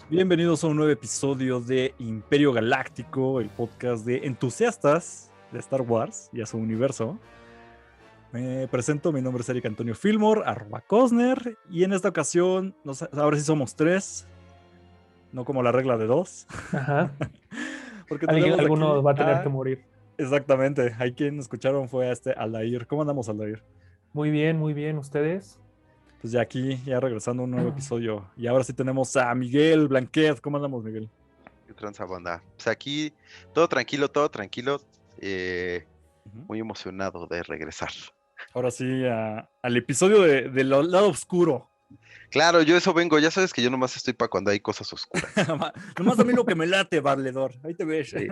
Bienvenidos a un nuevo episodio de Imperio Galáctico, el podcast de entusiastas de Star Wars y a su universo. Me presento, mi nombre es Eric Antonio Fillmore, @Cosner, y en esta ocasión, ahora sí somos tres, no como la regla de dos, Ajá. porque tenemos aquí Alguno va a tener que a... morir. Exactamente, ahí quien escucharon fue a Aldair. ¿Cómo andamos, Aldair? Muy bien. ¿Ustedes? Pues ya aquí, ya regresando a un nuevo episodio, y ahora sí tenemos a Miguel Blanquet. ¿Cómo andamos, Miguel? ¿Qué tranza, banda? Pues aquí todo tranquilo, Ujú. muy emocionado de regresar. Ahora sí, al episodio del lado oscuro. Claro, yo eso vengo, ya sabes que yo nomás estoy para cuando hay cosas oscuras. Nomás a mí lo que me late, valedor. Ahí te ves. Sí.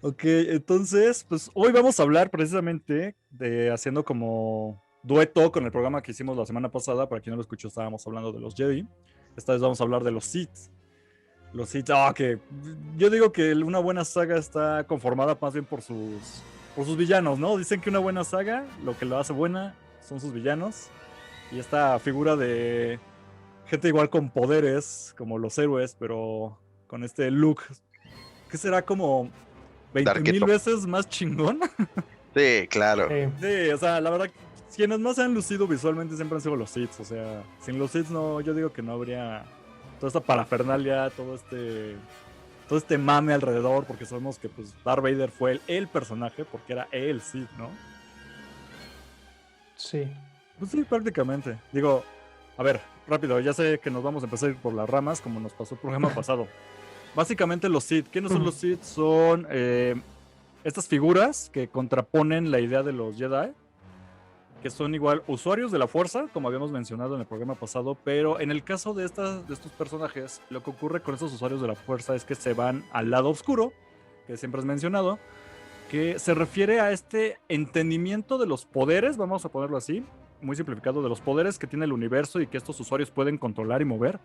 Ok, entonces, pues hoy vamos a hablar precisamente de haciendo como dueto con el programa que hicimos la semana pasada. Para quien no lo escuchó, estábamos hablando de los Jedi. Esta vez vamos a hablar de los Sith. Los Sith, que yo digo que una buena saga está conformada más bien por sus villanos, ¿no? Dicen que una buena saga, lo que lo hace buena son sus villanos. Y esta figura de gente igual con poderes, como los héroes, pero con este look, que será como 20,000 Darketo. veces más chingón. Sí, claro. Sí, o sea, la verdad, quienes más se han lucido visualmente siempre han sido los Sith. O sea, sin los Sith no, yo digo que no habría toda esta parafernalia, todo este mame alrededor, porque sabemos que pues Darth Vader fue el personaje, porque era el Sith, ¿no? Sí. Pues sí, prácticamente. Digo, a ver, rápido, ya sé que nos vamos a empezar a ir por las ramas, como nos pasó el programa pasado. Básicamente los Sith, ¿quiénes son los Sith? Son estas figuras que contraponen la idea de los Jedi, que son igual usuarios de la fuerza, como habíamos mencionado en el programa pasado, pero en el caso de estos personajes, lo que ocurre con estos usuarios de la fuerza es que se van al lado oscuro, que siempre has mencionado, que se refiere a este entendimiento de los poderes, vamos a ponerlo así, muy simplificado, de los poderes que tiene el universo y que estos usuarios pueden controlar y mover,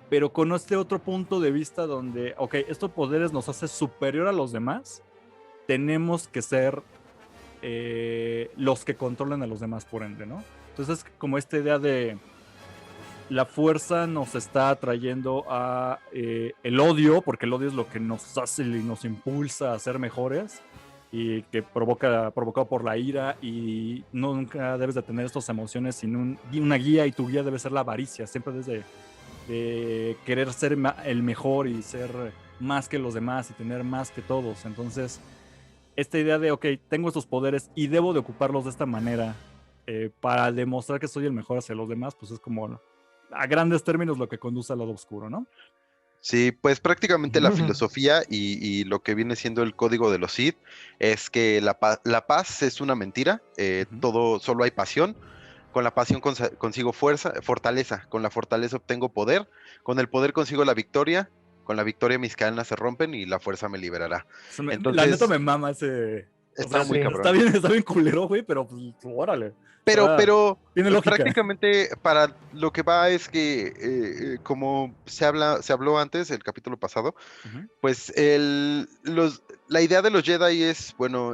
pero con este otro punto de vista donde, ok, estos poderes nos hace superior a los demás, tenemos que ser los que controlan a los demás, por ende, ¿no? Entonces, como esta idea de la fuerza nos está atrayendo a el odio, porque el odio es lo que nos hace y nos impulsa a ser mejores, y que provocado por la ira, y nunca debes de tener estas emociones sin una guía, y tu guía debe ser la avaricia, siempre debes de querer ser el mejor y ser más que los demás y tener más que todos. Entonces, esta idea de, ok, tengo estos poderes y debo de ocuparlos de esta manera para demostrar que soy el mejor hacia los demás, pues es como, a grandes términos, lo que conduce al lado oscuro, ¿no? Sí, pues prácticamente la filosofía y lo que viene siendo el código de los Sith es que la paz es una mentira, solo hay pasión. Con la pasión consigo fortaleza, con la fortaleza obtengo poder, con el poder consigo la victoria, con la victoria mis cadenas se rompen y la fuerza me liberará. La neta me Entonces, mama ese. O está sea, muy Sí. cabrón. está bien culero, güey, pero pues, órale. Pero, pero Tiene lógica. prácticamente para lo que va es que, como se habló antes, el capítulo pasado, Ujú. pues la idea de los Jedi es, bueno,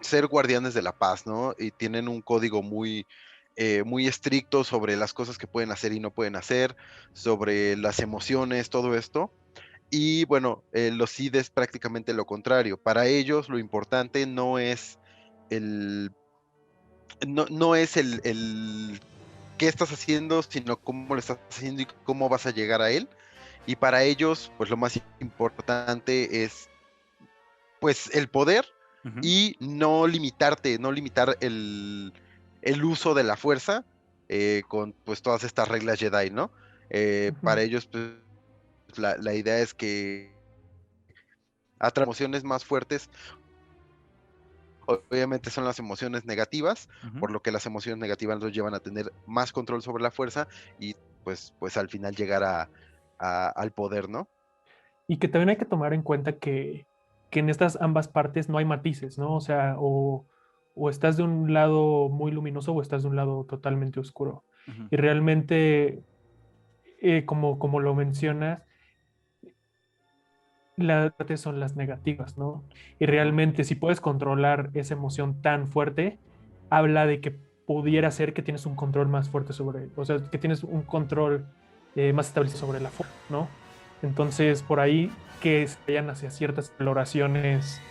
ser guardianes de la paz, ¿no? Y tienen un código muy estricto sobre las cosas que pueden hacer y no pueden hacer, sobre las emociones, todo esto. Y bueno, los Sith es prácticamente lo contrario. Para ellos lo importante el, no es el qué estás haciendo, sino cómo lo estás haciendo y cómo vas a llegar a él. Y para ellos, pues lo más importante es pues el poder Ujú. y no limitar el uso de la fuerza con pues todas estas reglas Jedi, ¿no? Para ellos, pues, la idea es que atraer emociones más fuertes, obviamente son las emociones negativas, Ujú. por lo que las emociones negativas los llevan a tener más control sobre la fuerza y pues al final llegar al poder, ¿no? Y que también hay que tomar en cuenta que en estas ambas partes no hay matices, ¿no? O sea, o estás de un lado muy luminoso o estás de un lado totalmente oscuro. Ujú. Y realmente, como lo mencionas, las partes son las negativas, ¿no? Y Ujú. realmente si puedes controlar esa emoción tan fuerte, habla de que pudiera ser que tienes un control más fuerte sobre, o sea, que tienes un control más establecido sobre la fuerza, ¿no? Entonces, por ahí que se vayan hacia ciertas exploraciones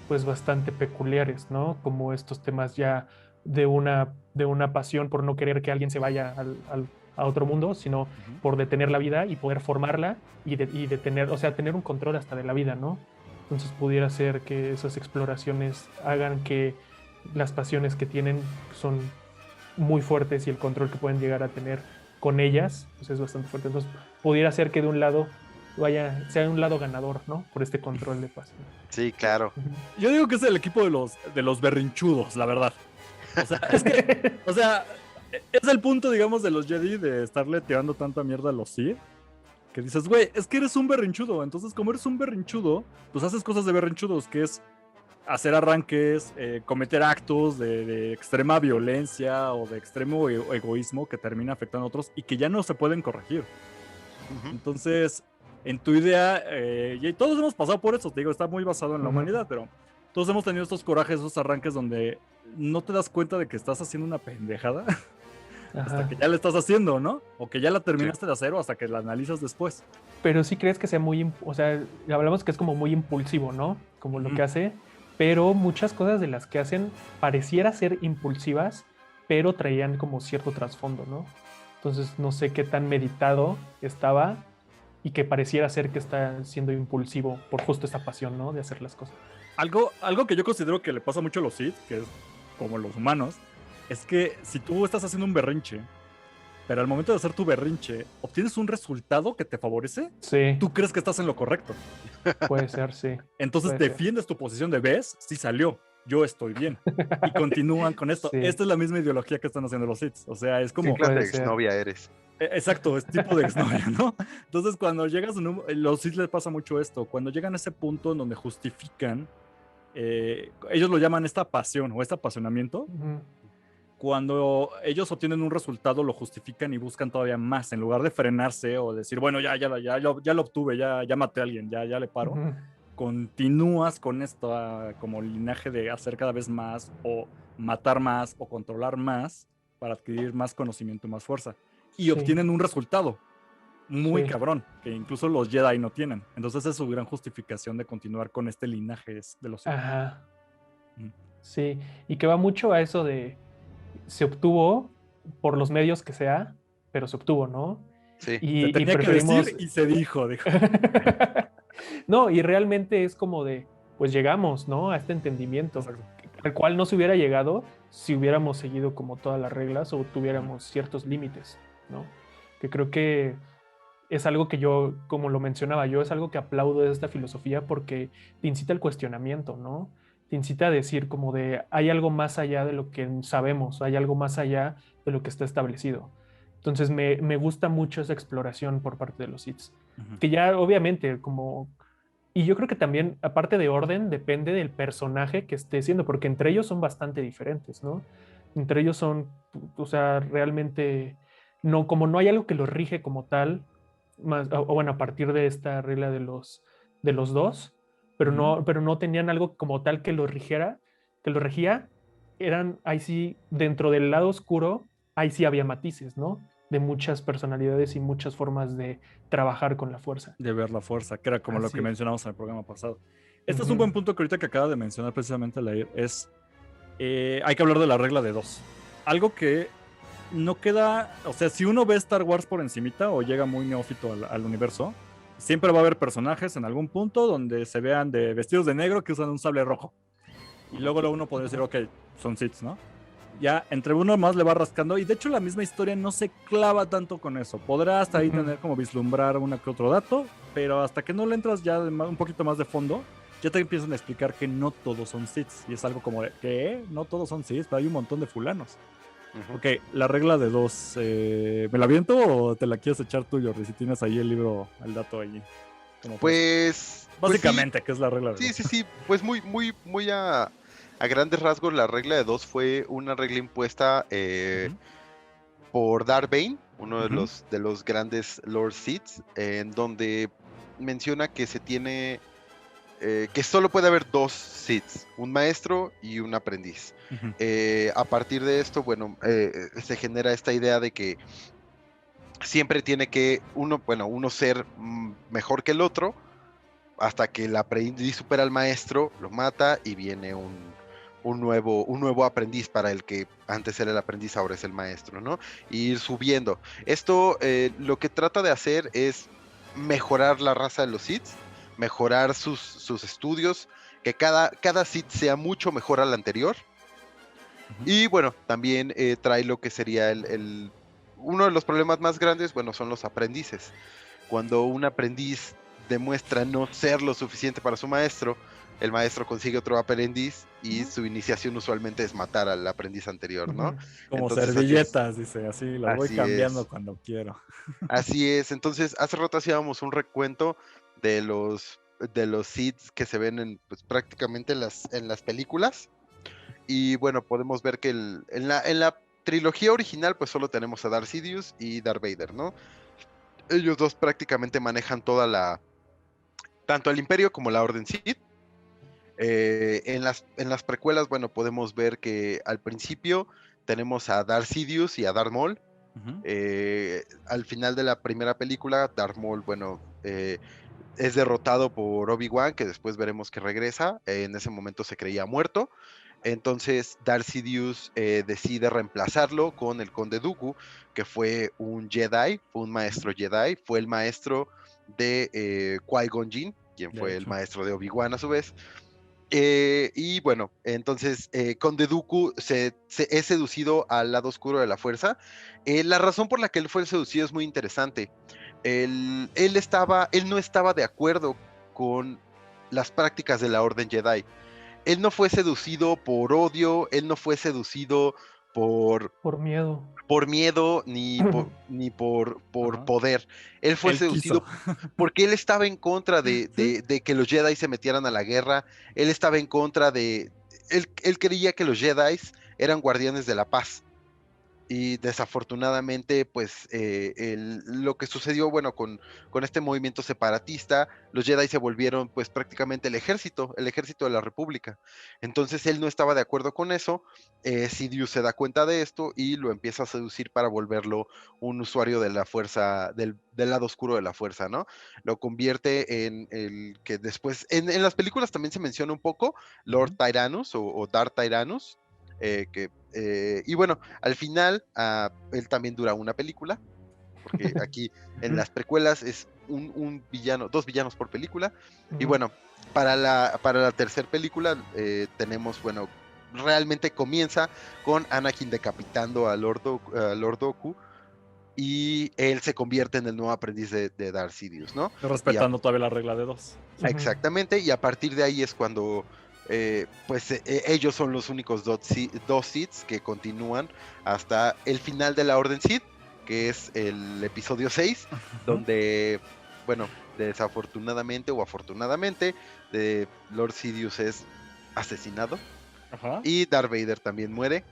pues bastante peculiares, ¿no? Como estos temas ya de una pasión por no querer que alguien se vaya a otro mundo, sino Ujú. por detener la vida y poder formarla y detener, o sea, tener un control hasta de la vida, ¿no? Entonces pudiera ser que esas exploraciones hagan que las pasiones que tienen son muy fuertes y el control que pueden llegar a tener con ellas pues es bastante fuerte. Entonces pudiera ser que de un lado sea un lado ganador, ¿no? Por este control de pasión. Sí, claro. Yo digo que es el equipo de los berrinchudos, la verdad. O sea, es que, o sea, es el punto, digamos, de los Jedi de estarle tirando tanta mierda a los Sith. Que dices, güey, es que eres un berrinchudo. Entonces, como eres un berrinchudo, pues haces cosas de berrinchudos, que es hacer arranques, cometer actos de extrema violencia o de extremo egoísmo que termina afectando a otros y que ya no se pueden corregir. Ujú. Entonces, en tu idea, y todos hemos pasado por eso, te digo, está muy basado en la Ujú. humanidad, pero todos hemos tenido estos corajes, esos arranques donde no te das cuenta de que estás haciendo una pendejada hasta Ajá. que ya la estás haciendo, ¿no? O que ya la terminaste de hacer o hasta que la analizas después. Pero sí crees que sea o sea, hablamos que es como muy impulsivo, ¿no? Como lo Ujú. que hace, pero muchas cosas de las que hacen pareciera ser impulsivas, pero traían como cierto trasfondo, ¿no? Entonces no sé qué tan meditado estaba y que pareciera ser que está siendo impulsivo por justo esta pasión, ¿no? De hacer las cosas. Algo que yo considero que le pasa mucho a los Sith, que es como los humanos, es que si tú estás haciendo un berrinche, pero al momento de hacer tu berrinche obtienes un resultado que te favorece, Sí, tú crees que estás en lo correcto. puede ser, sí. Entonces Puede ser. defiendes tu posición de ves, sí salió, yo estoy bien. Y continúan con esto. Sí, Esta es la misma ideología que están haciendo los hits. O sea, es ¿Qué como, clase de puede ser. exnovia eres? exacto, es tipo de exnovia, ¿no? Entonces cuando llegas, los hits les pasa mucho esto. Cuando llegan a ese punto en donde justifican, ellos lo llaman esta pasión o este apasionamiento. Ujú. Cuando ellos obtienen un resultado, lo justifican y buscan todavía más. En lugar de frenarse o decir, bueno, ya lo obtuve, ya maté a alguien, ya le paro. Ujú. Continúas con esto como linaje de hacer cada vez más o matar más o controlar más para adquirir más conocimiento y más fuerza. Y Sí, obtienen un resultado muy sí. cabrón, que incluso los Jedi no tienen. Entonces es su gran justificación de continuar con este linaje de los Sith. Ajá. Mm. Sí, y que va mucho a eso de se obtuvo por los medios que sea, pero se obtuvo, ¿no? Sí. Se Y tenía que decir preferimos... y se dijo. No, y realmente es como de, pues llegamos, ¿no? A este entendimiento, Exacto. al cual no se hubiera llegado si hubiéramos seguido como todas las reglas o Ujú. tuviéramos ciertos límites, ¿no? Que creo que es algo que yo, como lo mencionaba yo, es algo que aplaudo de esta filosofía porque te incita al cuestionamiento, ¿no? Te incita a decir como de, hay algo más allá de lo que sabemos, hay algo más allá de lo que está establecido. Entonces me gusta mucho esa exploración por parte de los Sith. Ujú. Que ya obviamente como... Y yo creo que también, aparte de orden, depende del personaje que esté siendo, porque entre ellos son bastante diferentes, ¿no? Entre ellos son, o sea, realmente, no, como no hay algo que los rige como tal, más, o bueno, a partir de esta regla de los dos, Ujú. pero no tenían algo como tal que los rigiera, que los regía, eran, ahí sí, dentro del lado oscuro, ahí sí había matices, ¿no? De muchas personalidades y muchas formas de trabajar con la fuerza. De ver la fuerza, que era como lo que Así es. mencionamos en el programa pasado. Este es un Ujú. buen punto que ahorita que acaba de mencionar precisamente Lair, es hay que hablar de la regla de dos. Algo que no queda, o sea, si uno ve Star Wars por encimita o llega muy neófito al universo, siempre va a haber personajes en algún punto donde se vean de vestidos de negro que usan un sable rojo. Y luego uno podría decir, ok, son Sith, ¿no? Ya entre uno más le va rascando y de hecho la misma historia no se clava tanto con eso. Podrá hasta ahí Ujú. tener como vislumbrar una que otro dato, pero hasta que no le entras ya un poquito más de fondo, ya te empiezan a explicar que no todos son Siths. Y es algo como de, ¿qué? No todos son Siths, pero hay un montón de fulanos. Ujú. Ok, la regla de dos, ¿me la aviento o te la quieres echar tú, Jordi? Si tienes ahí el libro, el dato ahí. Como Pues sí, básicamente, ¿qué es la regla de dos? sí. Pues muy a grandes rasgos, la regla de dos fue una regla impuesta Ujú. por Darth Bane, uno Ujú. de los grandes Lord Sith, en donde menciona que se tiene que solo puede haber dos Siths, un maestro y un aprendiz. Ujú. A partir de esto, bueno, se genera esta idea de que siempre tiene que uno ser mejor que el otro, hasta que el aprendiz supera al maestro, lo mata y viene un nuevo aprendiz para el que antes era el aprendiz, ahora es el maestro, ¿no? Y ir subiendo. Esto lo que trata de hacer es mejorar la raza de los Sith, mejorar sus estudios, que cada Sith sea mucho mejor al anterior. Y bueno, también trae lo que sería uno de los problemas más grandes, bueno, son los aprendices. Cuando un aprendiz demuestra no ser lo suficiente para su maestro, el maestro consigue otro aprendiz y su iniciación usualmente es matar al aprendiz anterior, ¿no? Como Entonces, servilletas, dice, así las voy así cambiando es. cuando quiero. Así es. Entonces, hace rato hacíamos un recuento de los Sith que se ven pues, prácticamente en las películas. Y bueno, podemos ver que en la trilogía original, pues solo tenemos a Darth Sidious y Darth Vader, ¿no? Ellos dos prácticamente manejan tanto el Imperio como la Orden Sith. En las precuelas, bueno, podemos ver que al principio tenemos a Darth Sidious y a Darth Maul. Al final de la primera película, Darth Maul, bueno, es derrotado por Obi-Wan, que después veremos que regresa. En ese momento se creía muerto. Entonces Darth Sidious decide reemplazarlo con el Conde Dooku, que fue un Jedi, fue un maestro Jedi, fue el maestro de Qui-Gon Jinn, quien De fue el hecho. maestro de Obi-Wan a su vez. Y bueno, entonces Conde Dooku es seducido al lado oscuro de la fuerza. La razón por la que él fue seducido es muy interesante. Él no estaba de acuerdo con las prácticas de la Orden Jedi. Él no fue seducido por odio, él no fue seducido por, Por miedo. por miedo ni por Ajá. poder. Él fue Él quiso. seducido porque él estaba en contra de, Sí. de- de que los Jedi se metieran a la guerra. Él estaba en contra de... Él creía que los Jedi eran guardianes de la paz. Y desafortunadamente, pues lo que sucedió, bueno, con este movimiento separatista, los Jedi se volvieron pues prácticamente el ejército de la República. Entonces él no estaba de acuerdo con eso. Sidious se da cuenta de esto y lo empieza a seducir para volverlo un usuario de la fuerza, del lado oscuro de la fuerza, ¿no? Lo convierte en el que después, en las películas también se menciona un poco, Lord Tyrannus o Darth Tyrannus, y bueno, al final él también dura una película, porque aquí en las precuelas es un villano, dos villanos por película. Y bueno, para la tercera película tenemos, bueno, realmente comienza con Anakin decapitando a Lord Dooku, y él se convierte en el nuevo aprendiz de Darth Sidious, ¿no? Respetando todavía la regla de dos. Exactamente, y a partir de ahí es cuando pues ellos son los únicos dos Siths que continúan hasta el final de la Orden Sith, que es el episodio 6, donde, bueno, desafortunadamente o afortunadamente, Lord Sidious es asesinado Ajá. y Darth Vader también muere.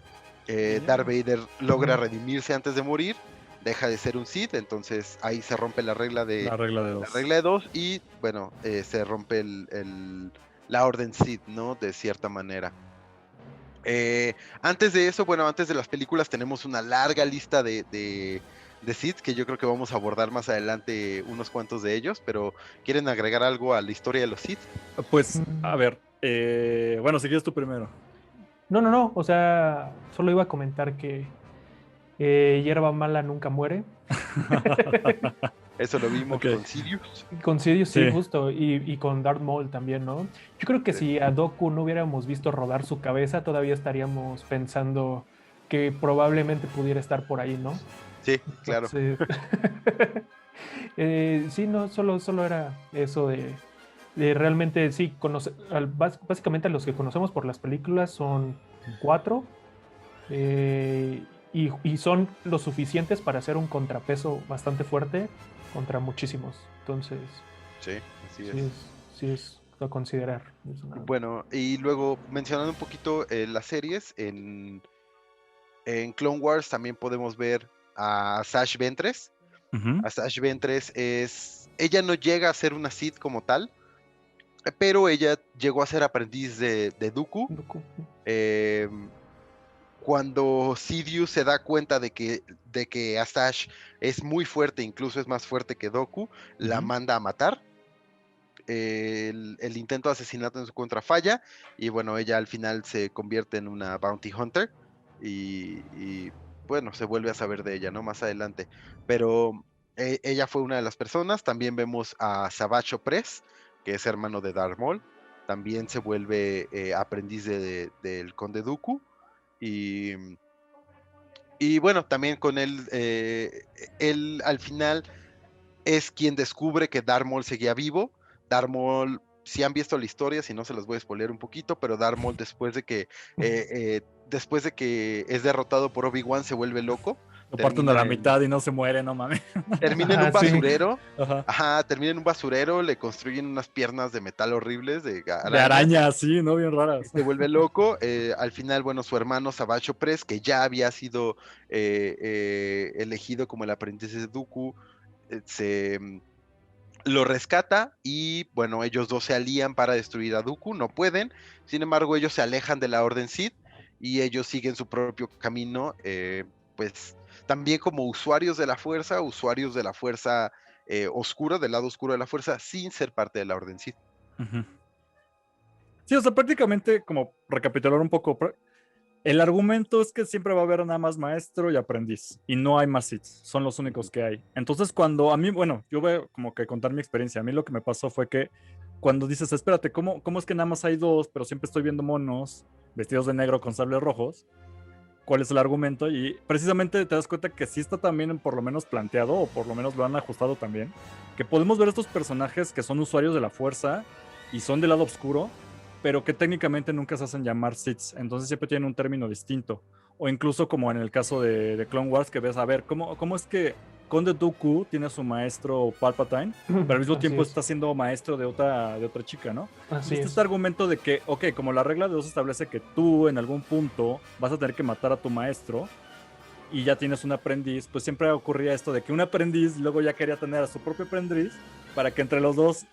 Darth Vader logra redimirse antes de morir, deja de ser un Sith, entonces ahí se rompe la regla de La regla de dos. dos y bueno, se rompe la Orden Sith, ¿no? De cierta manera. Antes de eso, bueno, antes de las películas tenemos una larga lista de Sith que yo creo que vamos a abordar más adelante unos cuantos de ellos, pero ¿quieren agregar algo a la historia de los Sith? Pues, a ver, bueno, si quieres tú primero. No, o sea, solo iba a comentar que hierba mala nunca muere. Eso lo vimos Ok. con Sidious. Con Sidious, sí, Sí. justo, y con Darth Maul también, ¿no? Yo creo que si a Dooku no hubiéramos visto rodar su cabeza, todavía estaríamos pensando que probablemente pudiera estar por ahí, ¿no? Sí, claro. Entonces, sí, no, solo era eso de realmente, sí, básicamente los que conocemos por las películas son 4, y son lo suficientes para hacer un contrapeso bastante fuerte contra muchísimos. Entonces, Sí, así sí es. sí es a considerar. Bueno, y luego mencionando un poquito las series, en Clone Wars también podemos ver a Sash Ventress. Ujú. A Sash Ventress ella no llega a ser una Sith como tal, pero ella llegó a ser aprendiz de Dooku. Dooku. eh, cuando Sidious se da cuenta de que Astash es muy fuerte, incluso es más fuerte que Dooku, la manda a matar. El intento de asesinato en su contra falla, y bueno, ella al final se convierte en una bounty hunter, y bueno, se vuelve a saber de ella, ¿no? Más adelante. Pero ella fue una de las personas. También vemos a Savage Opress, que es hermano de Darth Maul. También se vuelve aprendiz del Conde Dooku. Y bueno, también con él al final es quien descubre que Darth Maul seguía vivo. Darth Maul, si han visto la historia, si no se los voy a spoilear un poquito, pero Darth Maul después de que es derrotado por Obi-Wan se vuelve loco. Lo parten a la mitad y no se muere, no mames. Termina en un basurero. Ajá. Ajá, termina en un basurero, le construyen unas piernas de metal horribles, de araña, sí, ¿no? Bien raras. Se vuelve loco. Al final, bueno, su hermano Savage Opress, que ya había sido elegido como el aprendiz de Dooku, lo rescata, y bueno, ellos dos se alían para destruir a Dooku. No pueden, sin embargo, ellos se alejan de la Orden Sith y ellos siguen su propio camino, pues también como usuarios de la fuerza oscura, del lado oscuro de la fuerza, sin ser parte de la Orden Sith. Sí, o sea, prácticamente, como recapitular un poco, el argumento es que siempre va a haber nada más maestro y aprendiz, y no hay más Sith, son los únicos que hay. Entonces, cuando a mí, bueno, yo voy a como que contar mi experiencia. A mí lo que me pasó fue que cuando dices, espérate, ¿cómo es que nada más hay dos, pero siempre estoy viendo monos vestidos de negro con sables rojos? ¿Cuál es el argumento? Y precisamente te das cuenta que sí está también por lo menos planteado, o por lo menos lo han ajustado también, que podemos ver estos personajes que son usuarios de la fuerza y son del lado oscuro, pero que técnicamente nunca se hacen llamar Siths, entonces siempre tienen un término distinto. O incluso como en el caso de Clone Wars, que ves, a ver, ¿cómo es que Conde Dooku tiene a su maestro Palpatine, pero al mismo tiempo está siendo maestro de otra chica, ¿no? Así es. Este argumento de que, ok, como la regla de dos establece que tú en algún punto vas a tener que matar a tu maestro y ya tienes un aprendiz, pues siempre ocurría esto de que un aprendiz luego ya quería tener a su propio aprendiz para que entre los dos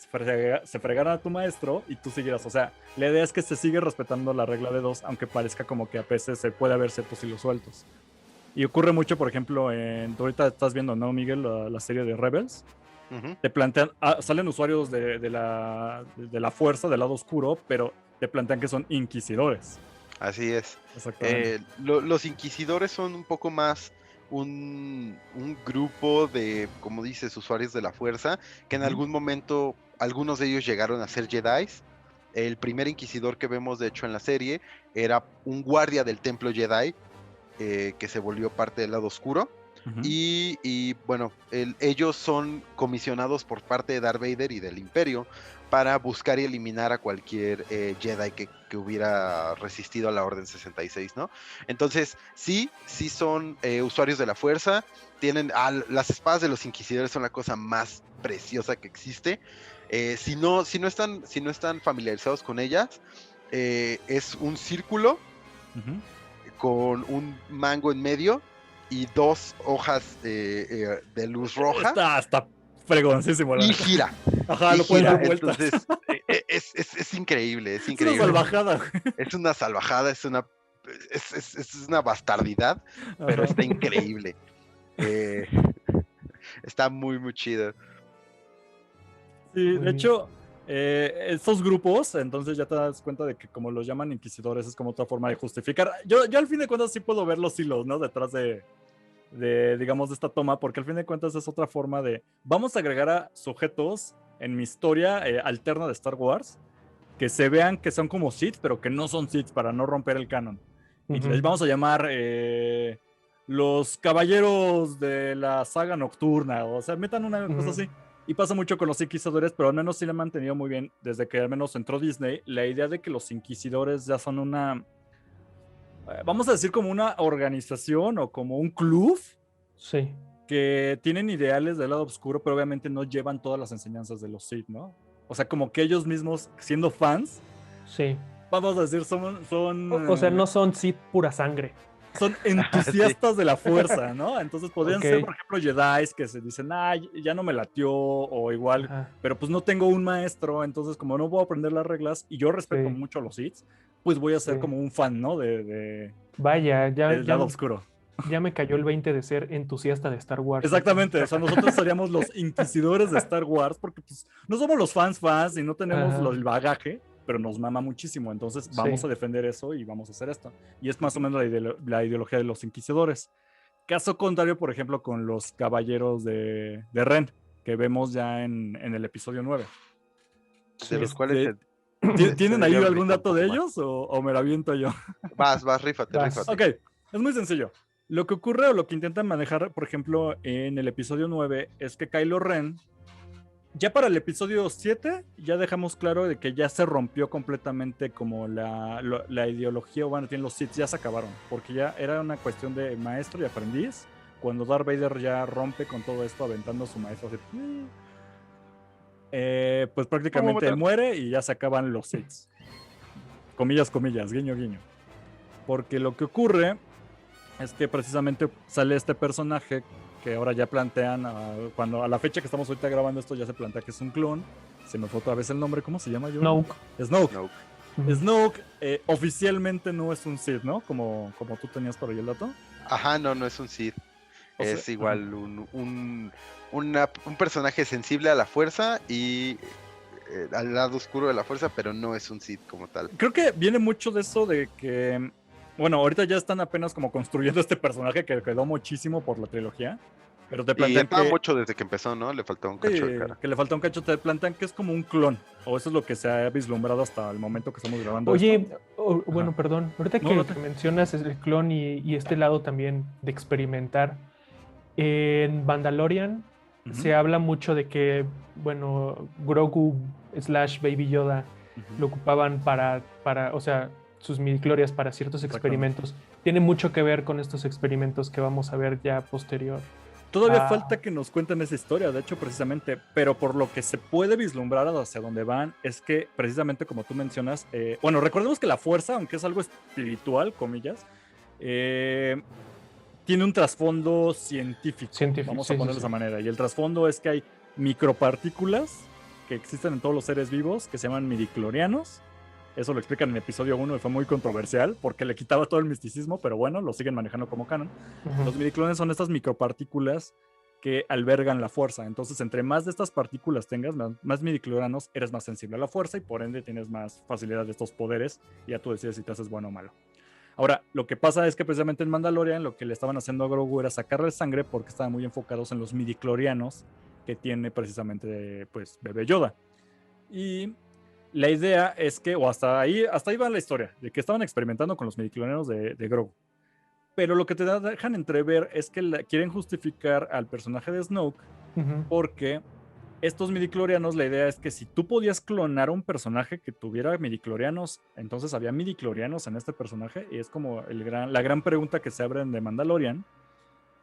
se fregaran a tu maestro y tú siguieras. O sea, la idea es que se sigue respetando la regla de dos, aunque parezca como que a veces se puede haber ciertos hilos sueltos. Y ocurre mucho, por ejemplo, tú ahorita estás viendo, ¿no, Miguel? La serie de Rebels. Te plantean, salen usuarios de la fuerza, del lado oscuro, pero te plantean que son inquisidores. Así es. Exactamente. Los inquisidores son un poco más un grupo de, como dices, usuarios de la fuerza, que en algún momento algunos de ellos llegaron a ser Jedis. El primer inquisidor que vemos, de hecho, en la serie, era un guardia del templo Jedi, que se volvió parte del lado oscuro. Y bueno, ellos son comisionados por parte de Darth Vader y del Imperio para buscar y eliminar a cualquier Jedi que hubiera resistido a la Orden 66, ¿no? Entonces, sí son usuarios de la fuerza. Tienen las espadas de los inquisidores, son la cosa más preciosa que existe. Si no están familiarizados con ellas, es un círculo con un mango en medio y dos hojas de luz roja. Está fregoncísimo. Y gira. Ajá, lo puedes dar vueltas. Entonces, es increíble, es Es increíble. una salvajada. Es una salvajada, es una bastardidad, pero está increíble. Está muy, muy chido. Sí, de hecho, estos grupos, entonces ya te das cuenta de que como los llaman inquisidores, es como otra forma de justificar. Yo al fin de cuentas sí puedo ver los hilos, ¿no? Detrás de digamos, de esta toma, porque al fin de cuentas es otra forma de, vamos a agregar a sujetos en mi historia alterna de Star Wars, que se vean que son como Sith, pero que no son Sith, para no romper el canon. Y les vamos a llamar los caballeros de la saga nocturna, o sea, metan una cosa así. Y pasa mucho con los inquisidores, pero al menos sí le han mantenido muy bien, desde que al menos entró Disney, la idea de que los inquisidores ya son una, vamos a decir, como una organización o como un club. Sí. Que tienen ideales del lado oscuro, pero obviamente no llevan todas las enseñanzas de los Sith, ¿no? O sea, como que ellos mismos, siendo fans, sí, vamos a decir, son o sea, no son Sith pura sangre. son entusiastas de la fuerza, ¿no? Entonces podrían ser, Ok. por ejemplo, Jedis que se dicen, ya no me latió, o igual, Ajá, pero pues no tengo un maestro, entonces como no puedo aprender las reglas, y yo respeto sí, mucho a los Sith, pues voy a ser sí. como un fan, ¿no? Vaya, Del lado oscuro. ya me cayó el 20 de ser entusiasta de Star Wars. Exactamente, o sea, nosotros seríamos los inquisidores de Star Wars, porque pues no somos los fans y no tenemos Ajá, el bagaje, pero nos mama muchísimo, entonces vamos sí. a defender eso y vamos a hacer esto. Y es más o menos la ideología de los inquisidores. Caso contrario, por ejemplo, con los caballeros de Ren, que vemos ya en el episodio 9. De los cuales Este, se ¿Tienen ahí debió haber algún visto un dato de poco más. ellos o me lo aviento yo? Vas, rífate, Vas. rífate. Ok, es muy sencillo. Lo que ocurre o lo que intentan manejar, por ejemplo, en el episodio 9 es que Kylo Ren, ya para el episodio 7, ya dejamos claro de que ya se rompió completamente como la ideología, o bueno, tienen los Sith, ya se acabaron, porque ya era una cuestión de maestro y aprendiz, cuando Darth Vader ya rompe con todo esto aventando a su maestro así, pues prácticamente él muere y ya se acaban los Sith. Comillas, comillas, guiño, guiño. Porque lo que ocurre es que precisamente sale este personaje que ahora ya plantean, cuando a la fecha que estamos ahorita grabando esto ya se plantea que es un clon. Se me fue otra vez el nombre, ¿cómo se llama? Snoke. Snoke. Ujú. Snoke oficialmente no es un Sith, ¿no? Como tú tenías por ahí el dato. Ajá, no es un Sith. O sea, Es igual un personaje sensible a la fuerza y al lado oscuro de la fuerza, pero no es un Sith como tal. Creo que viene mucho de eso de que, bueno, ahorita ya están apenas como construyendo este personaje que quedó muchísimo por la trilogía, pero te Y plantean estaba que, mucho desde que empezó, ¿no? Le faltó un cacho de cara. que le falta un cacho, te plantean que es como un clon, o eso es lo que se ha vislumbrado hasta el momento que estamos grabando esto. Oye, bueno, Ajá. perdón, ahorita No, que, date. que mencionas el clon y este lado también de experimentar, en Mandalorian Ujú, se habla mucho de que, bueno, Grogu / Baby Yoda ujú. lo ocupaban para, o sea, sus midichlorians para ciertos Exactamente. experimentos. Tiene mucho que ver con estos experimentos que vamos a ver ya posterior. Todavía Ah, falta que nos cuenten esa historia, de hecho, precisamente, pero por lo que se puede vislumbrar hacia dónde van, es que precisamente como tú mencionas, bueno, recordemos que la fuerza, aunque es algo espiritual, comillas, tiene un trasfondo científico, vamos sí, a sí, ponerlo de sí. esa manera, y el trasfondo es que hay micropartículas que existen en todos los seres vivos que se llaman midichlorianos. Eso lo explican en el episodio 1 y fue muy controversial porque le quitaba todo el misticismo, pero bueno, lo siguen manejando como canon. Ujú. Los midichlorianos son estas micropartículas que albergan la fuerza. Entonces, entre más de estas partículas tengas, más midichlorianos, eres más sensible a la fuerza y por ende tienes más facilidad de estos poderes y ya tú decides si te haces bueno o malo. Ahora, lo que pasa es que precisamente en Mandalorian lo que le estaban haciendo a Grogu era sacarle sangre porque estaban muy enfocados en los midichlorianos que tiene precisamente pues Bebé Yoda. Y la idea es que, o hasta ahí va la historia, de que estaban experimentando con los midichlorianos de Grogu. Pero lo que te dejan entrever es que quieren justificar al personaje de Snoke Ujú. porque estos midichlorianos, la idea es que si tú podías clonar a un personaje que tuviera midichlorianos, entonces había midichlorianos en este personaje, y es como la gran pregunta que se abre en The Mandalorian,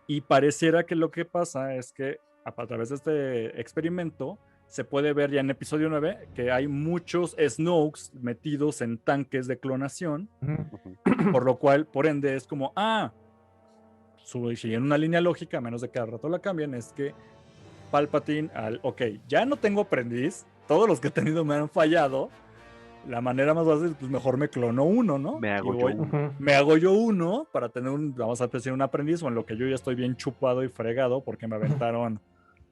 y pareciera que lo que pasa es que a través de este experimento se puede ver ya en episodio 9 que hay muchos Snokes metidos en tanques de clonación, Ujú. por lo cual, por ende, es como, siguiendo una línea lógica, a menos de que cada rato la cambien, es que Palpatine ok, ya no tengo aprendiz, todos los que he tenido me han fallado, la manera más fácil, pues mejor me clono uno, ¿no? Me hago Y yo uno. Ujú. me hago yo uno para tener vamos a decir, un aprendiz, o en lo que yo ya estoy bien chupado y fregado porque me aventaron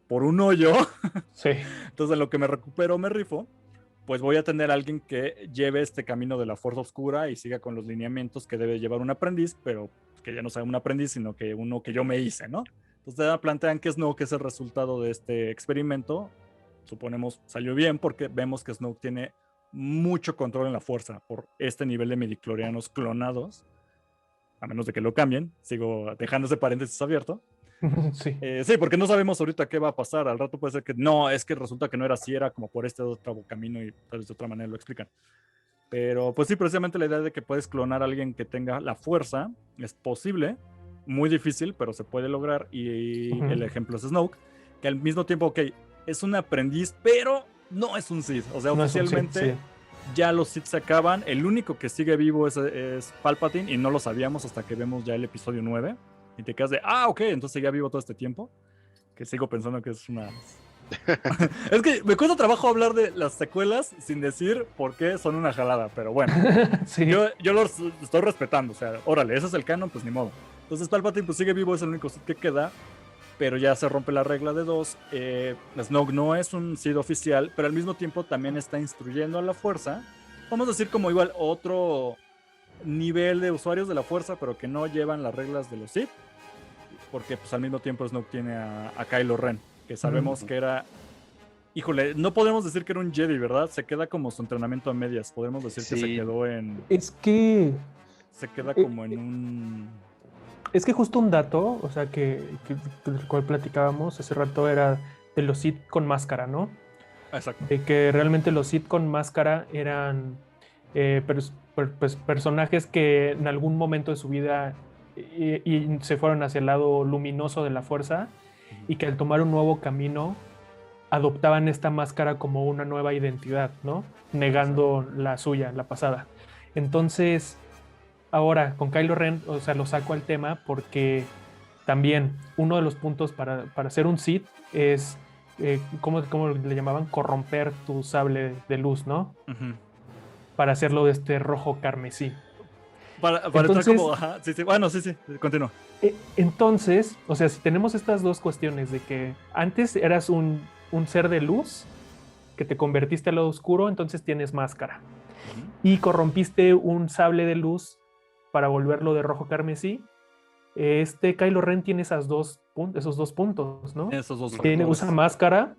por un hoyo, Sí. entonces en lo que me recupero me rifo, pues voy a tener a alguien que lleve este camino de la fuerza oscura y siga con los lineamientos que debe llevar un aprendiz, pero que ya no sea un aprendiz, sino que uno que yo me hice, ¿no? Entonces plantean que Snoke es el resultado de este experimento. Suponemos salió bien porque vemos que Snoke tiene mucho control en la fuerza por este nivel de midichlorianos clonados, a menos de que lo cambien. Sigo dejando ese paréntesis abierto. Sí. Sí, porque no sabemos ahorita qué va a pasar. Al rato puede ser que no, es que resulta que no era así, era como por este otro camino y tal vez de otra manera lo explican. Pero pues sí, precisamente la idea de que puedes clonar a alguien que tenga la fuerza es posible, muy difícil, pero se puede lograr. Y Ujú. el ejemplo es Snoke, que al mismo tiempo, ok, es un aprendiz, pero no es un Sith. O sea, No es un Sith, oficialmente sí. ya los Sith se acaban, el único que sigue vivo es Palpatine y no lo sabíamos hasta que vemos ya el episodio 9 y te quedas de, ok, entonces seguía vivo todo este tiempo, que sigo pensando que es una... Es que me cuesta trabajo hablar de las secuelas sin decir por qué son una jalada, pero bueno, Sí. yo los estoy respetando, o sea, órale, ese es el canon, pues ni modo. Entonces Palpatine pues sigue vivo, es el único Sith que queda, pero ya se rompe la regla de 2. Snoke no es un Sith oficial, pero al mismo tiempo también está instruyendo a la fuerza. Vamos a decir como igual otro nivel de usuarios de la fuerza, pero que no llevan las reglas de los Sith, porque pues al mismo tiempo Snoke tiene a Kylo Ren, que sabemos que era... Híjole, no podemos decir que era un Jedi, ¿verdad? Se queda como su entrenamiento a medias. Podemos decir que se Sí. quedó en... Es que Se queda como en un... Es que justo un dato, o sea, del cual platicábamos hace rato era de los Sith con máscara, ¿no? Exacto. De que realmente los Sith con máscara eran pues, personajes que en algún momento de su vida y se fueron hacia el lado luminoso de la fuerza y que al tomar un nuevo camino adoptaban esta máscara como una nueva identidad, ¿no? Negando la suya, la pasada. Entonces... Ahora, con Kylo Ren, o sea, lo saco al tema porque también uno de los puntos para ser un Sith es, ¿cómo le llamaban? Corromper tu sable de luz, ¿no? Uh-huh. Para hacerlo de este rojo carmesí. Para Entonces, estar como... Ajá, sí, sí. Bueno, sí, continúa. Entonces, o sea, si tenemos estas dos cuestiones de que antes eras un ser de luz, que te convertiste al lado oscuro, entonces tienes máscara. Uh-huh. Y corrompiste un sable de luz para volverlo de rojo carmesí. Kylo Ren tiene esos dos puntos, ¿no? Esos dos usa máscara,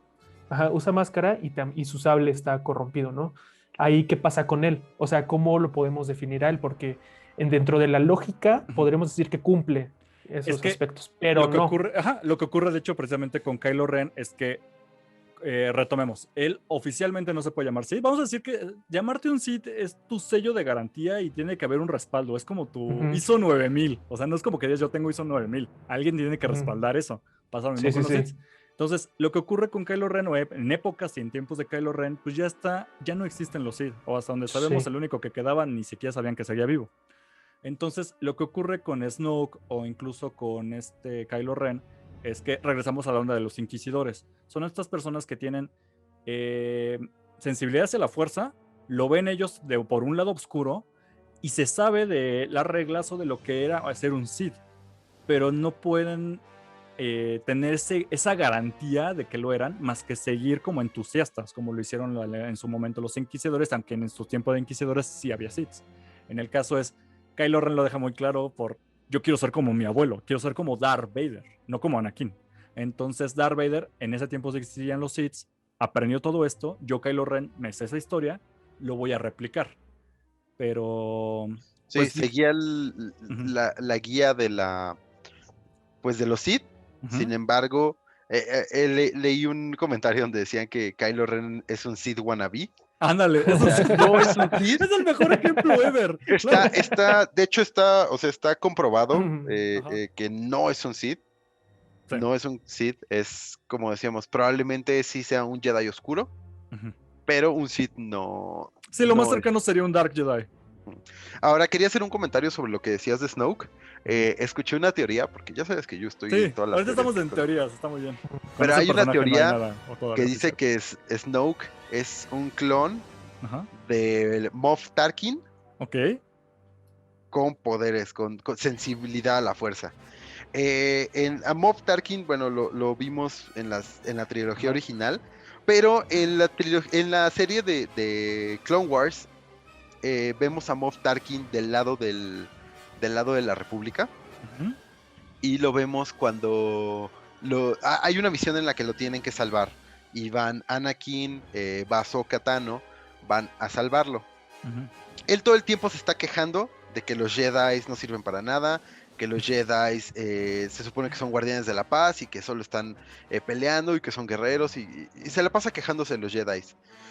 y su sable está corrompido, ¿no? Ahí, ¿qué pasa con él? O sea, ¿cómo lo podemos definir a él? Porque dentro de la lógica podremos decir que cumple esos aspectos, pero lo que ocurre, de hecho, precisamente con Kylo Ren es que retomemos, él oficialmente no se puede llamar Sith. Vamos a decir que llamarte un Sith es tu sello de garantía y tiene que haber un respaldo, es como tu ISO 9000, o sea, no es como que digas yo tengo ISO 9000, alguien tiene que respaldar eso. Pasa lo mismo con los Sith. Entonces, lo que ocurre con Kylo Ren, en épocas y en tiempos de Kylo Ren, pues ya no existen los Sith, o hasta donde sabemos el único que quedaba ni siquiera sabían que seguía vivo. Entonces, lo que ocurre con Snoke o incluso con Kylo Ren es que regresamos a la onda de los inquisidores. Son estas personas que tienen sensibilidad hacia la fuerza, lo ven ellos por un lado oscuro y se sabe de las reglas o de lo que era ser un Sith, pero no pueden tener esa garantía de que lo eran, más que seguir como entusiastas, como lo hicieron en su momento los inquisidores, aunque en su tiempo de inquisidores sí había Siths. En el caso Kylo Ren lo deja muy claro yo quiero ser como mi abuelo, quiero ser como Darth Vader, no como Anakin. Entonces Darth Vader, en ese tiempo existían los Siths, aprendió todo esto, yo Kylo Ren me sé esa historia, lo voy a replicar. Pero... Sí, pues, seguía la guía de de los Sith. Sin embargo, leí un comentario donde decían que Kylo Ren es un Sith wannabe. Ándale, no es un Sith. Es el mejor ejemplo ever. De hecho está comprobado que no es un Sith. Sí. No es un Sith, es como decíamos, probablemente sí sea un Jedi oscuro, pero un Sith no. Sí, lo más cercano sería un Dark Jedi. Ahora, quería hacer un comentario sobre lo que decías de Snoke. Escuché una teoría, porque ya sabes que yo estoy en todas las ahorita estamos en teorías, está muy bien. Pero hay una teoría que dice que Snoke es un clon de Moff Tarkin. Ok. Con poderes, con sensibilidad a la fuerza. A Moff Tarkin, bueno, lo vimos en la trilogía original, pero en la serie de Clone Wars vemos a Moff Tarkin del lado de la República, y lo vemos cuando hay una misión en la que lo tienen que salvar y van Anakin, va Ahsoka Tano, van a salvarlo. Él todo el tiempo se está quejando de que los Jedi no sirven para nada, que los Jedi se supone que son guardianes de la paz y que solo están peleando y que son guerreros, y se la pasa quejándose de los Jedi.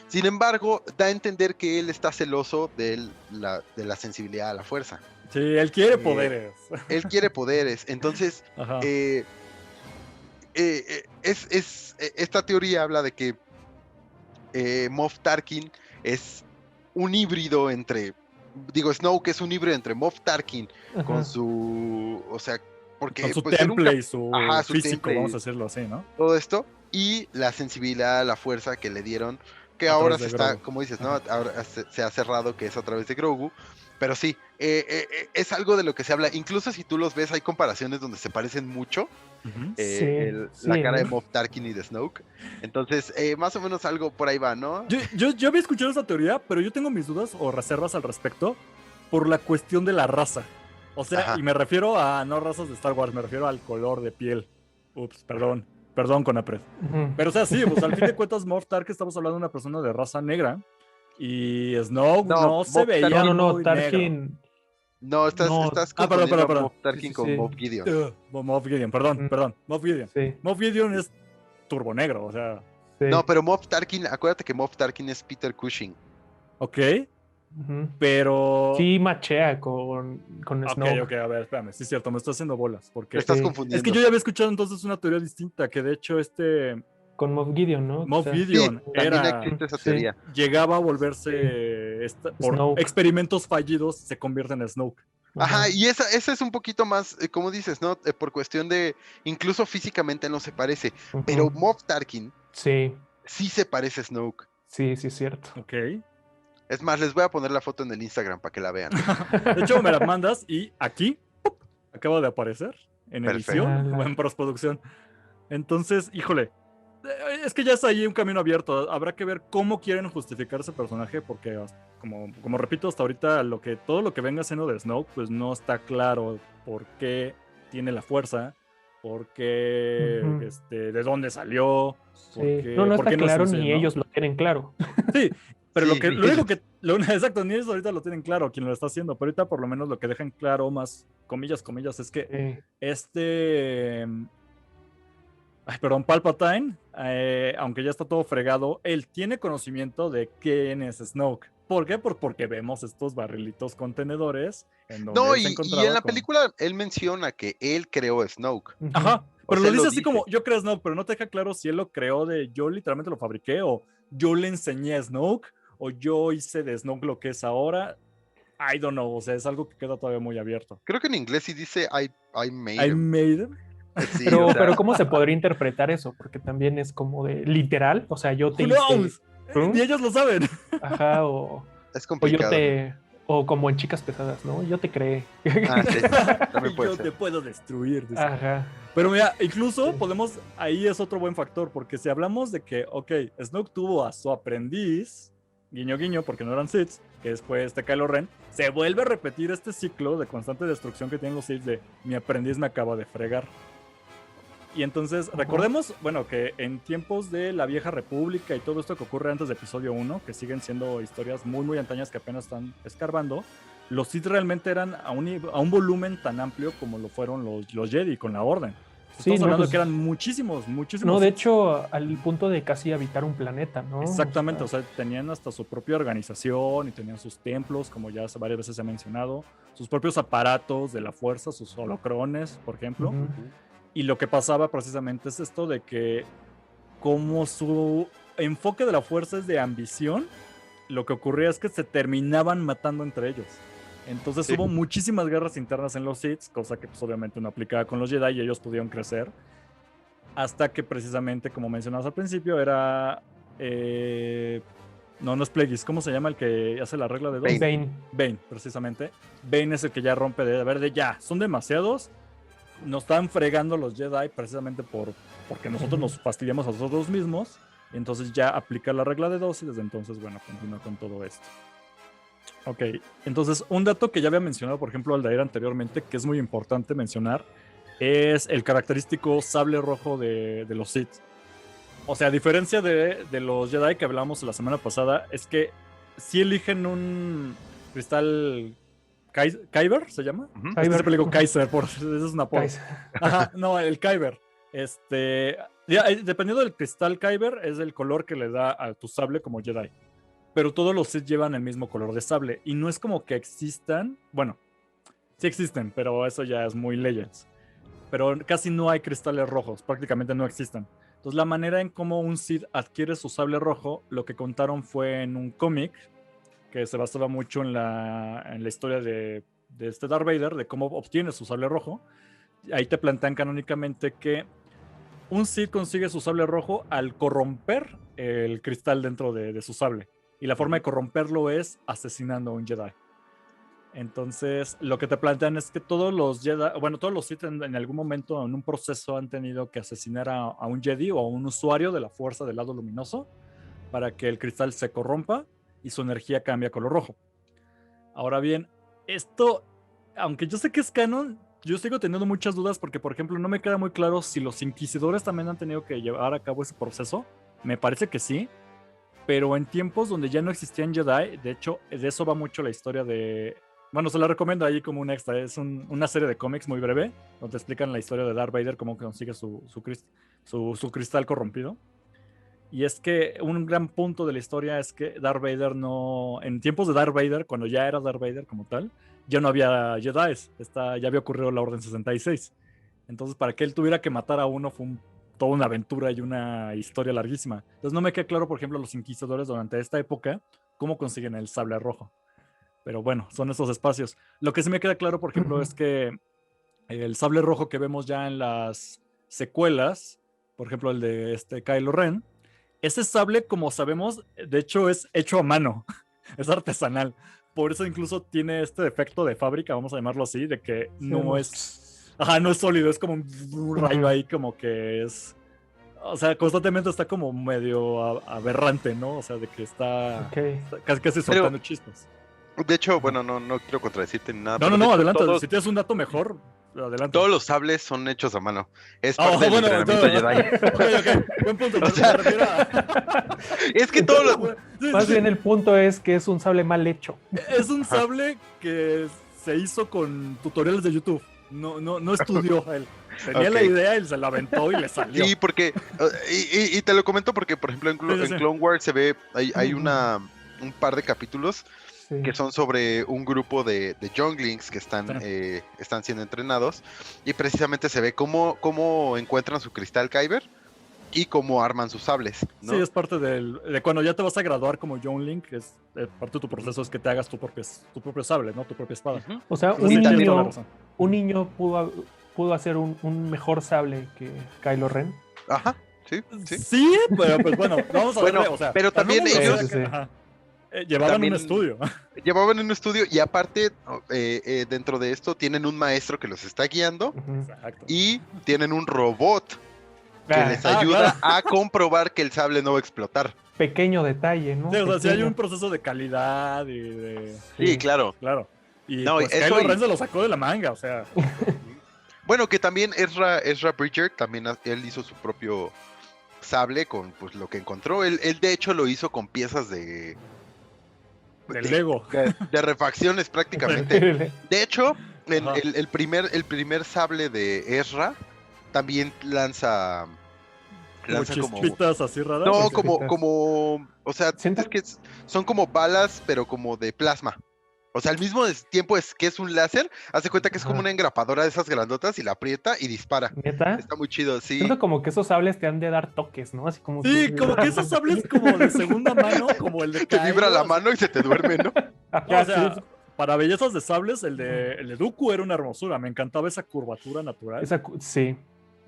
Sin embargo, da a entender que él está celoso de la sensibilidad a la fuerza. Sí, él quiere poderes. Él quiere poderes. Entonces, esta teoría habla de que Moff Tarkin es un híbrido entre, Snoke es un híbrido entre Moff Tarkin Ajá. con su, o sea, porque Con su pues era un temple y su ajá, su físico, temple vamos y a decirlo así, ¿no? todo esto, y la sensibilidad, la fuerza que le dieron, que A ahora través se de está, Grogu. como dices, ¿no? Ajá. Ahora se ha cerrado que es a través de Grogu, pero sí, es algo de lo que se habla, incluso si tú los ves, hay comparaciones donde se parecen mucho, Ujú. Sí, la sí, cara de ¿eh? Moff Tarkin y de Snoke, entonces, más o menos algo por ahí va, ¿no? Yo había escuchado esa teoría, pero yo tengo mis dudas o reservas al respecto por la cuestión de la raza. O sea, y Ajá. me refiero a no razas de Star Wars, me refiero al color de piel. Ups, perdón con Apred. Ujú. Pero o sea, sí, pues al fin de cuentas, Moff Tarkin estamos hablando de una persona de raza negra y Snoke No, no se Moff veía No, Tarkin, no, muy negro. Tarkin. no, No. estás Ah, perdón, confundiendo a perdón. Moff Sí, Tarkin sí, con sí. Moff Gideon. Moff Gideon, Mm, perdón, Moff Gideon. Sí, Moff Gideon es turbo negro, o sea, No, sí. pero Moff Tarkin, acuérdate que Moff Tarkin es Peter Cushing. ok, Ujú. pero Sí, machea con ok, Snoke. a ver, espérame, sí es cierto, me estoy haciendo bolas, Te porque estás Sí, es que confundiendo. yo ya había escuchado entonces una teoría distinta, que de hecho con Moff Gideon, ¿no? Moff Quizás. Sí, Gideon también era, existe esa Sí, teoría. llegaba a sí. volverse, por Snoke. experimentos fallidos, se convierte en Snoke. Ajá, Ajá. y esa es un poquito más, como dices, ¿no? Por cuestión de, incluso físicamente no se parece, pero Ujú. Moff Tarkin Sí, sí se parece a Snoke. sí, sí, es cierto. Ok. Es más, les voy a poner la foto en el Instagram para que la vean. De hecho, me la mandas y aquí acaba de aparecer en edición Perfecto. o en postproducción. Entonces, híjole, es que ya está ahí un camino abierto. Habrá que ver cómo quieren justificar ese personaje, porque como repito, hasta ahorita todo lo que venga siendo de Snoke, pues no está claro por qué tiene la fuerza, por qué, Ujú. de dónde salió, Sí. No, no por qué está no es claro un Sith, ni ¿no? ellos lo tienen claro. Sí, pero Sí, lo único que, exacto, ni ellos ahorita lo tienen claro, quien lo está haciendo, pero ahorita por lo menos lo que dejan claro, más comillas, es que Sí. este, ay, perdón, Palpatine, aunque ya está todo fregado, él tiene conocimiento de quién es Snoke. ¿Por qué? Porque vemos estos barrilitos contenedores en donde no, él se y en encontraba la con... película él menciona que él creó a Snoke. Ujú. Ajá, O pero sea, lo él lo dice así como, dice. yo creo Snoke, pero no te deja claro si él lo creó de yo literalmente lo fabriqué o yo le enseñé a Snoke o yo hice de Snoke lo que es ahora. I don't know, o sea, es algo que queda todavía muy abierto. Creo que en inglés sí dice I made I him. made him. Sí, o Pero sea, ¿cómo se podría interpretar eso? Porque también es como de literal, o sea, yo te Who hice, knows? Ni ¿no? ellos lo saben. Ajá, es o yo complicado. te, o como en Chicas Pesadas, ¿no? Yo te creé. Ah, sí, también Y puede yo ser. te puedo destruir, dice. Ajá. Pero mira, incluso Sí. podemos, ahí es otro buen factor, porque si hablamos de que, ok, Snoke tuvo a su aprendiz, guiño guiño, porque no eran Sith, que después Kylo Ren, se vuelve a repetir este ciclo de constante destrucción que tienen los Sith de mi aprendiz me acaba de fregar. Y entonces, recordemos, bueno, que en tiempos de la vieja república y todo esto que ocurre antes de episodio 1, que siguen siendo historias muy, muy antañas que apenas están escarbando, los Sith realmente eran a un volumen tan amplio como lo fueron los Jedi con la Orden. Sí, Estamos no, hablando pues, de que eran muchísimos no, de Sith. hecho, al punto de casi habitar un planeta, ¿no? Exactamente, o sea, tenían hasta su propia organización y tenían sus templos, como ya varias veces se ha mencionado, sus propios aparatos de la fuerza, sus holocrones, por ejemplo. Ujú. Y lo que pasaba precisamente es esto de que como su enfoque de la fuerza es de ambición, lo que ocurría es que se terminaban matando entre ellos. Entonces Sí. hubo muchísimas guerras internas en los Sith, cosa que pues obviamente no aplicaba con los Jedi y ellos pudieron crecer. Hasta que precisamente, como mencionabas al principio, era... no es Plagueis, ¿cómo se llama el que hace la regla de dos? Bane. Bane, precisamente. Bane es el que ya rompe de ver de ya, son demasiados. Nos están fregando los Jedi precisamente porque nosotros nos fastidiamos a nosotros mismos. Y entonces ya aplica la regla de dos y desde entonces, bueno, continúa con todo esto. Ok, entonces un dato que ya había mencionado, por ejemplo, Aldair anteriormente, que es muy importante mencionar, es el característico sable rojo de los Sith. O sea, a diferencia de los Jedi que hablamos la semana pasada, es que si eligen un cristal Kyber, ¿se llama? Ujú. Es que siempre le digo Kaiser, eso es una apodo. Ajá, no, el Kyber. Dependiendo del cristal Kyber, es el color que le da a tu sable como Jedi. Pero todos los Sith llevan el mismo color de sable. Y no es como que existan. Bueno, sí existen, pero eso ya es muy Legends. Pero casi no hay cristales rojos, prácticamente no existen. Entonces, la manera en cómo un Sith adquiere su sable rojo, lo que contaron fue en un cómic que se basaba mucho en la historia de este Darth Vader, de cómo obtiene su sable rojo. Ahí te plantean canónicamente que un Sith consigue su sable rojo al corromper el cristal dentro de su sable. Y la forma de corromperlo es asesinando a un Jedi. Entonces, lo que te plantean es que todos los Jedi, bueno, todos los Sith en algún momento en un proceso han tenido que asesinar a un Jedi o a un usuario de la fuerza del lado luminoso para que el cristal se corrompa y su energía cambie a color rojo. Ahora bien, esto, aunque yo sé que es canon, yo sigo teniendo muchas dudas porque, por ejemplo, no me queda muy claro si los inquisidores también han tenido que llevar a cabo ese proceso. Me parece que sí, pero en tiempos donde ya no existían Jedi, de hecho, de eso va mucho la historia de... Bueno, se la recomiendo ahí como un extra. Es una serie de cómics muy breve, donde explican la historia de Darth Vader, cómo consigue su cristal corrompido. Y es que un gran punto de la historia es que Darth Vader no... En tiempos de Darth Vader, cuando ya era Darth Vader como tal, ya no había Jedi. Ya había ocurrido la Orden 66. Entonces, para que él tuviera que matar a uno fue toda una aventura y una historia larguísima. Entonces, no me queda claro, por ejemplo, los inquisidores durante esta época, cómo consiguen el sable rojo. Pero bueno, son esos espacios. Lo que sí me queda claro, por ejemplo, es que el sable rojo que vemos ya en las secuelas, por ejemplo, el de Kylo Ren, ese sable, como sabemos, de hecho es hecho a mano, es artesanal. Por eso incluso tiene este defecto de fábrica, vamos a llamarlo así, de que no es sólido, es como un rayo ahí como que es... O sea, constantemente está como medio aberrante, ¿no? O sea, de que está casi soltando chispas. De hecho, bueno, no quiero contradecirte ni nada. No, adelante. Si tienes un dato mejor, adelante. Todos los sables son hechos a mano. Es parte del entrenamiento Jedi. Ok. Buen punto. O sea, es que todos los... Más bien el punto es que es un sable mal hecho. Es un sable que se hizo con tutoriales de YouTube. No estudió él. Tenía la idea y se la aventó y le salió. Sí, porque... Y te lo comento porque, por ejemplo, en Clone Wars se ve... Hay un par de capítulos que son sobre un grupo de younglings que están siendo entrenados, y precisamente se ve cómo encuentran su cristal Kyber y cómo arman sus sables, ¿no? Sí, es parte de cuando ya te vas a graduar como youngling, es parte de tu proceso es que te hagas tu propio sable, ¿no? Tu propia espada. O sea, un niño pudo hacer un mejor sable que Kylo Ren. Ajá, sí. Sí, pero pues bueno, vamos a ver. O sea, pero también ellos... Llevaban un estudio. Llevaban un estudio y aparte dentro de esto tienen un maestro que los está guiando. Exacto. Y tienen un robot que les ayuda a comprobar que el sable no va a explotar. Pequeño detalle, ¿no? Sí, o sea, sí hay un proceso de calidad y de... Sí, claro. Y pues Kylo Ren se lo sacó de la manga, o sea... Bueno, que también Ezra Bridger, también él hizo su propio sable con pues lo que encontró. Él de hecho lo hizo con piezas de Lego. De refacciones prácticamente. De hecho, el primer sable de Ezra también lanza como chispitas así raras. No, como o sea, es que son como balas, pero como de plasma. O sea, al mismo tiempo es que es un láser, hace cuenta que es como una engrapadora de esas grandotas y la aprieta y dispara. ¿Neta? Está muy chido, sí. Siento como que esos sables te han de dar toques, ¿no? Así como como que esos sables como de segunda mano, como el de Te vibra la mano y se te duerme, ¿no? O sea, para bellezas de sables, el de Dooku era una hermosura. Me encantaba esa curvatura natural. Sí.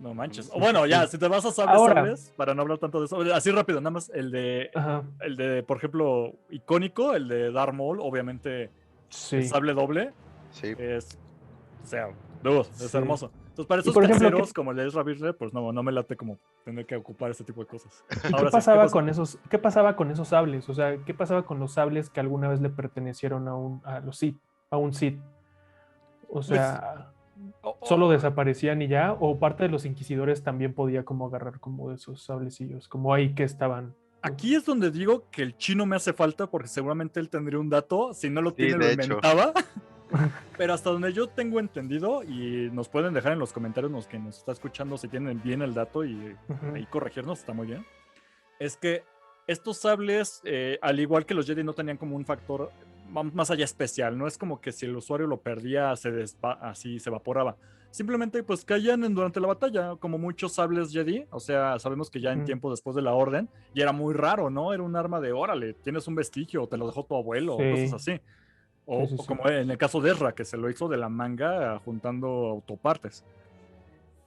No manches. O bueno, ya, si te vas a sables, para no hablar tanto de eso, así rápido, nada más el de, por ejemplo, icónico, el de Darth Maul, obviamente el sable doble. Sí. Es hermoso. Entonces, para esos caseros como el de Ezra Bridger, pues no me late como tener que ocupar este tipo de cosas. Ahora, ¿qué pasaba con esos sables? O sea, ¿qué pasaba con los sables que alguna vez le pertenecieron a los Sith, a un Sith? O sea, ¿solo desaparecían y ya? ¿O parte de los inquisidores también podía como agarrar como de esos sablecillos? Como ahí que estaban. Aquí es donde digo que el chino me hace falta porque seguramente él tendría un dato. Si no lo tiene, lo inventaba. Pero hasta donde yo tengo entendido, y nos pueden dejar en los comentarios los que nos está escuchando si tienen bien el dato y ahí corregirnos, está muy bien, es que estos sables, al igual que los Jedi, no tenían como un factor más allá especial, no es como que si el usuario lo perdía así se evaporaba. Simplemente pues caían durante la batalla, como muchos sables Jedi, o sea, sabemos que ya en tiempo después de la orden, y era muy raro, ¿no? Era un arma de órale, tienes un vestigio, o te lo dejó tu abuelo, o cosas Sí, así. sí, O sí. como en el caso de Ezra, que se lo hizo de la manga juntando autopartes.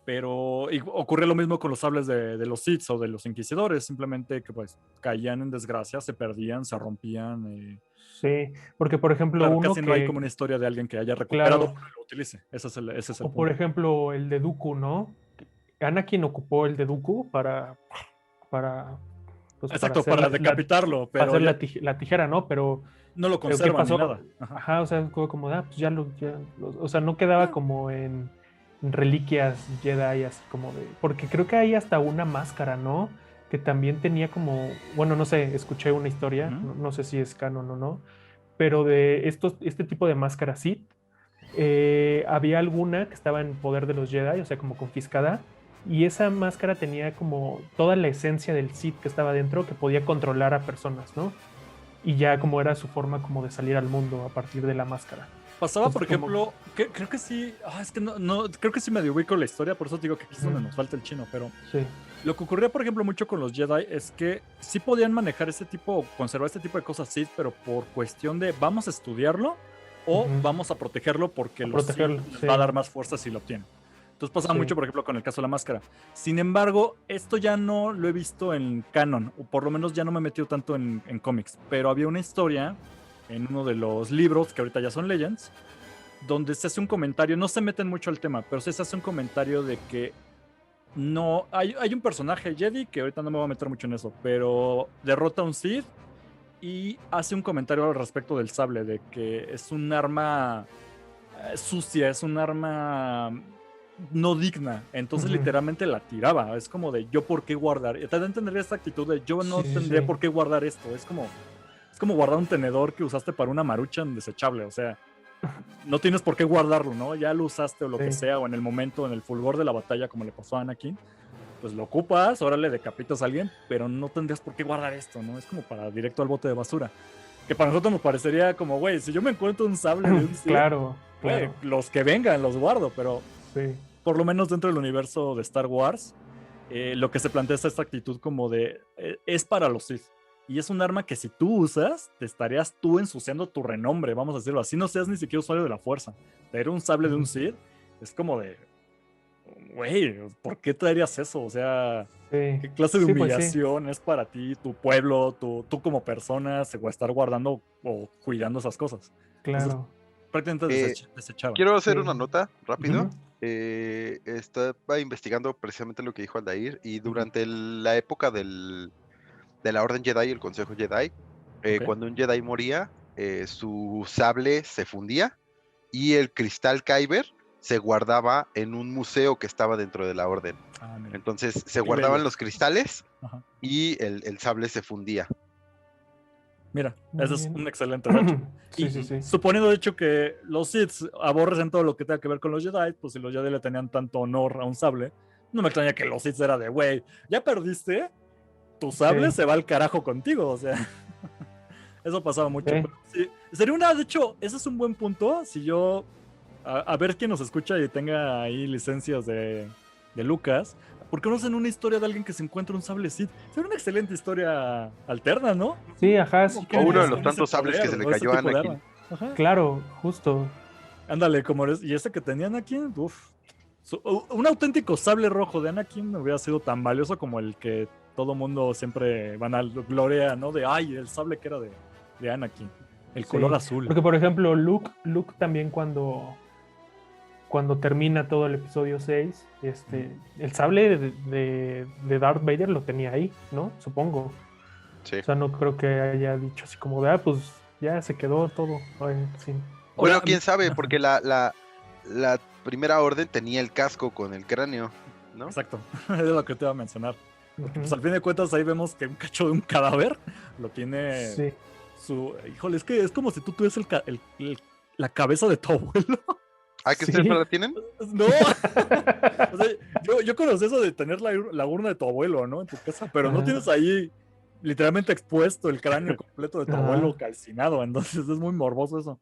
Pero ocurre lo mismo con los sables de los Sith o de los Inquisidores, simplemente que pues caían en desgracia, se perdían, se rompían. Sí, porque por ejemplo Claro, uno casi no hay como que, una historia de alguien que haya recuperado claro, uno y lo utilice. Ese es el o por punto. ejemplo el de Dooku, ¿no? Anakin ocupó el de Dooku para, pues, para Exacto, hacer para decapitarlo, para pero hacer ya la tijera, ¿no? no lo ¿Qué conservan ni pasó? nada. Ajá. Ajá, o sea, como, pues o sea, no quedaba Ah, como en reliquias Jedi, así como de, porque creo que hay hasta una máscara, ¿no? Que también tenía como, bueno, no sé, escuché una historia, ujú. no sé si es canon o no, pero de este tipo de máscara Sith, había alguna que estaba en poder de los Jedi, o sea, como confiscada, y esa máscara tenía como toda la esencia del Sith que estaba dentro, que podía controlar a personas, ¿no? Y ya como era su forma como de salir al mundo a partir de la máscara. Pasaba, por Entonces, como, ejemplo, creo que sí, es que no, creo que sí medio ubico la historia, por eso te digo que aquí es donde mm, nos falta el chino, pero sí, lo que ocurría, por ejemplo, mucho con los Jedi es que sí podían manejar ese tipo, conservar este tipo de cosas Sith, pero por cuestión de vamos a estudiarlo o ujú, vamos a protegerlo porque a los Sith protegerlo, les sí, va a dar más fuerza si lo obtienen. Entonces pasaba sí, mucho, por ejemplo, con el caso de la máscara. Sin embargo, esto ya no lo he visto en canon, o por lo menos ya no me he metido tanto en cómics, pero había una historia en uno de los libros, que ahorita ya son Legends, donde se hace un comentario, no se meten mucho al tema, pero sí se hace un comentario de que no, hay un personaje Jedi, que ahorita no me voy a meter mucho en eso, pero derrota a un Sith y hace un comentario al respecto del sable, de que es un arma sucia, es un arma no digna. Entonces ujú, literalmente la tiraba. Es como de yo por qué guardar. Te da a entender esta actitud de yo sí, no sí, tendría sí, por qué guardar esto. Es como guardar un tenedor que usaste para una maruchan desechable. O sea, no tienes por qué guardarlo, ¿no? Ya lo usaste o lo que sí, sea, o en el momento, en el fulgor de la batalla, como le pasó a Anakin, pues lo ocupas, ahora le decapitas a alguien, pero no tendrías por qué guardar esto, ¿no? Es como para directo al bote de basura. Que para nosotros nos parecería como, güey, si yo me encuentro un sable de un Sith, claro, güey, claro, los que vengan los guardo, pero sí, por lo menos dentro del universo de Star Wars, lo que se plantea es esta actitud como de, es para los Sith. Y es un arma que si tú usas, te estarías tú ensuciando tu renombre, vamos a decirlo así. No seas ni siquiera usuario de la fuerza. Tener un sable de un ujú, Sith es como de, güey, ¿por qué te harías eso? O sea, sí, ¿qué clase de sí, pues sí, humillación es para ti, tu pueblo, tú como persona, estar guardando o cuidando esas cosas? Entonces, claro, prácticamente Eh, desechaban. Quiero hacer sí, una nota rápido. ujú, Estaba investigando precisamente lo que dijo Aldair y Ujú. durante la época de la Orden Jedi, el Consejo Jedi, Ok. cuando un Jedi moría, su sable se fundía y el cristal Kyber se guardaba en un museo que estaba dentro de la Orden. Ah, mira. Entonces se Qué bello. guardaban los cristales Ajá. y el sable se fundía. Mira, ese muy es bien. un excelente dato. Sí, Y sí, sí, suponiendo de hecho que los Sith aborrecen todo lo que tenga que ver con los Jedi, pues si los Jedi le tenían tanto honor a un sable, no me extraña que los Sith era de, güey, ya perdiste, tu sable sí, se va al carajo contigo, o sea, eso pasaba mucho. sí, Pero sí, sería de hecho, ese es un buen punto, si yo, a ver quién nos escucha y tenga ahí licencias de Lucas, ¿por qué no hacen una historia de alguien que se encuentra un sable Sith? Sería una excelente historia alterna, ¿no? sí, ajá, sí, Como O uno de como, los con ese tantos sables que poder se le o ese cayó a tipo de Anakin. arma. Ajá. claro, justo, Ándale, y ese que tenían aquí, uff. Un auténtico sable rojo de Anakin no hubiera sido tan valioso como el que todo mundo siempre van a gloria, ¿no? De, ay, el sable que era de Anakin. El color sí, azul. porque por ejemplo, Luke también cuando termina todo el episodio 6 el sable de Darth Vader lo tenía ahí, ¿no? Supongo. Sí. O sea, no creo que haya dicho así como de, pues ya se quedó todo. Ay, sí. Bueno, Ahora, quién sabe, porque la primera orden tenía el casco con el cráneo, ¿no? exacto, es lo que te iba a mencionar. Porque pues Ujú. al fin de cuentas ahí vemos que un cacho de un cadáver lo tiene Sí, Híjole, es que es como si tú tuvieses la cabeza de tu abuelo. Ah, que ustedes no sí. la tienen. No, o sea, yo conocí eso de tener la urna de tu abuelo, ¿no? En tu casa, pero no Ajá. tienes ahí literalmente expuesto el cráneo completo de tu Ajá. abuelo calcinado, entonces es muy morboso eso.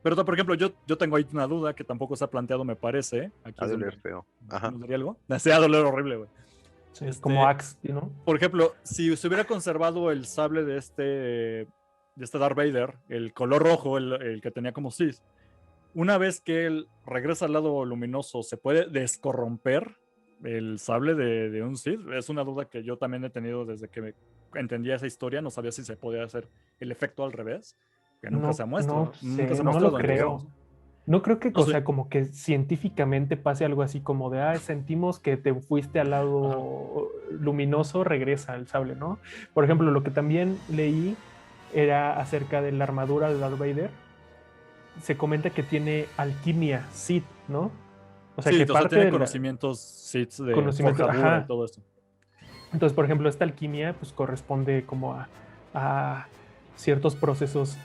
Pero, por ejemplo, yo tengo ahí una duda que tampoco se ha planteado, me parece. Aquí Ha es de donde oler feo. Ajá. nos daría algo. Se ha de doler horrible, güey. Sí, como Este, Axe, ¿no? por ejemplo, si se hubiera conservado el sable de este Darth Vader, el color rojo, el que tenía como Sith, una vez que él regresa al lado luminoso, ¿se puede descorromper el sable de un Sith? Es una duda que yo también he tenido desde que entendía esa historia. No sabía si se podía hacer el efecto al revés, que nunca se ha No nunca se sé, ha no lo mostrado, creo. digamos. No creo que, No o sé. sea, como que científicamente pase algo así como de, sentimos que te fuiste al Ajá. lado luminoso, regresa el sable, ¿no? Por ejemplo, lo que también leí era acerca de la armadura de Darth Vader. Se comenta que tiene alquimia Sith, ¿no? O sea, Sí, que o sea, parte tiene del conocimientos Sith de conocimiento, forjadura y ajá. todo esto. Entonces, por ejemplo, esta alquimia pues corresponde como a ciertos procesos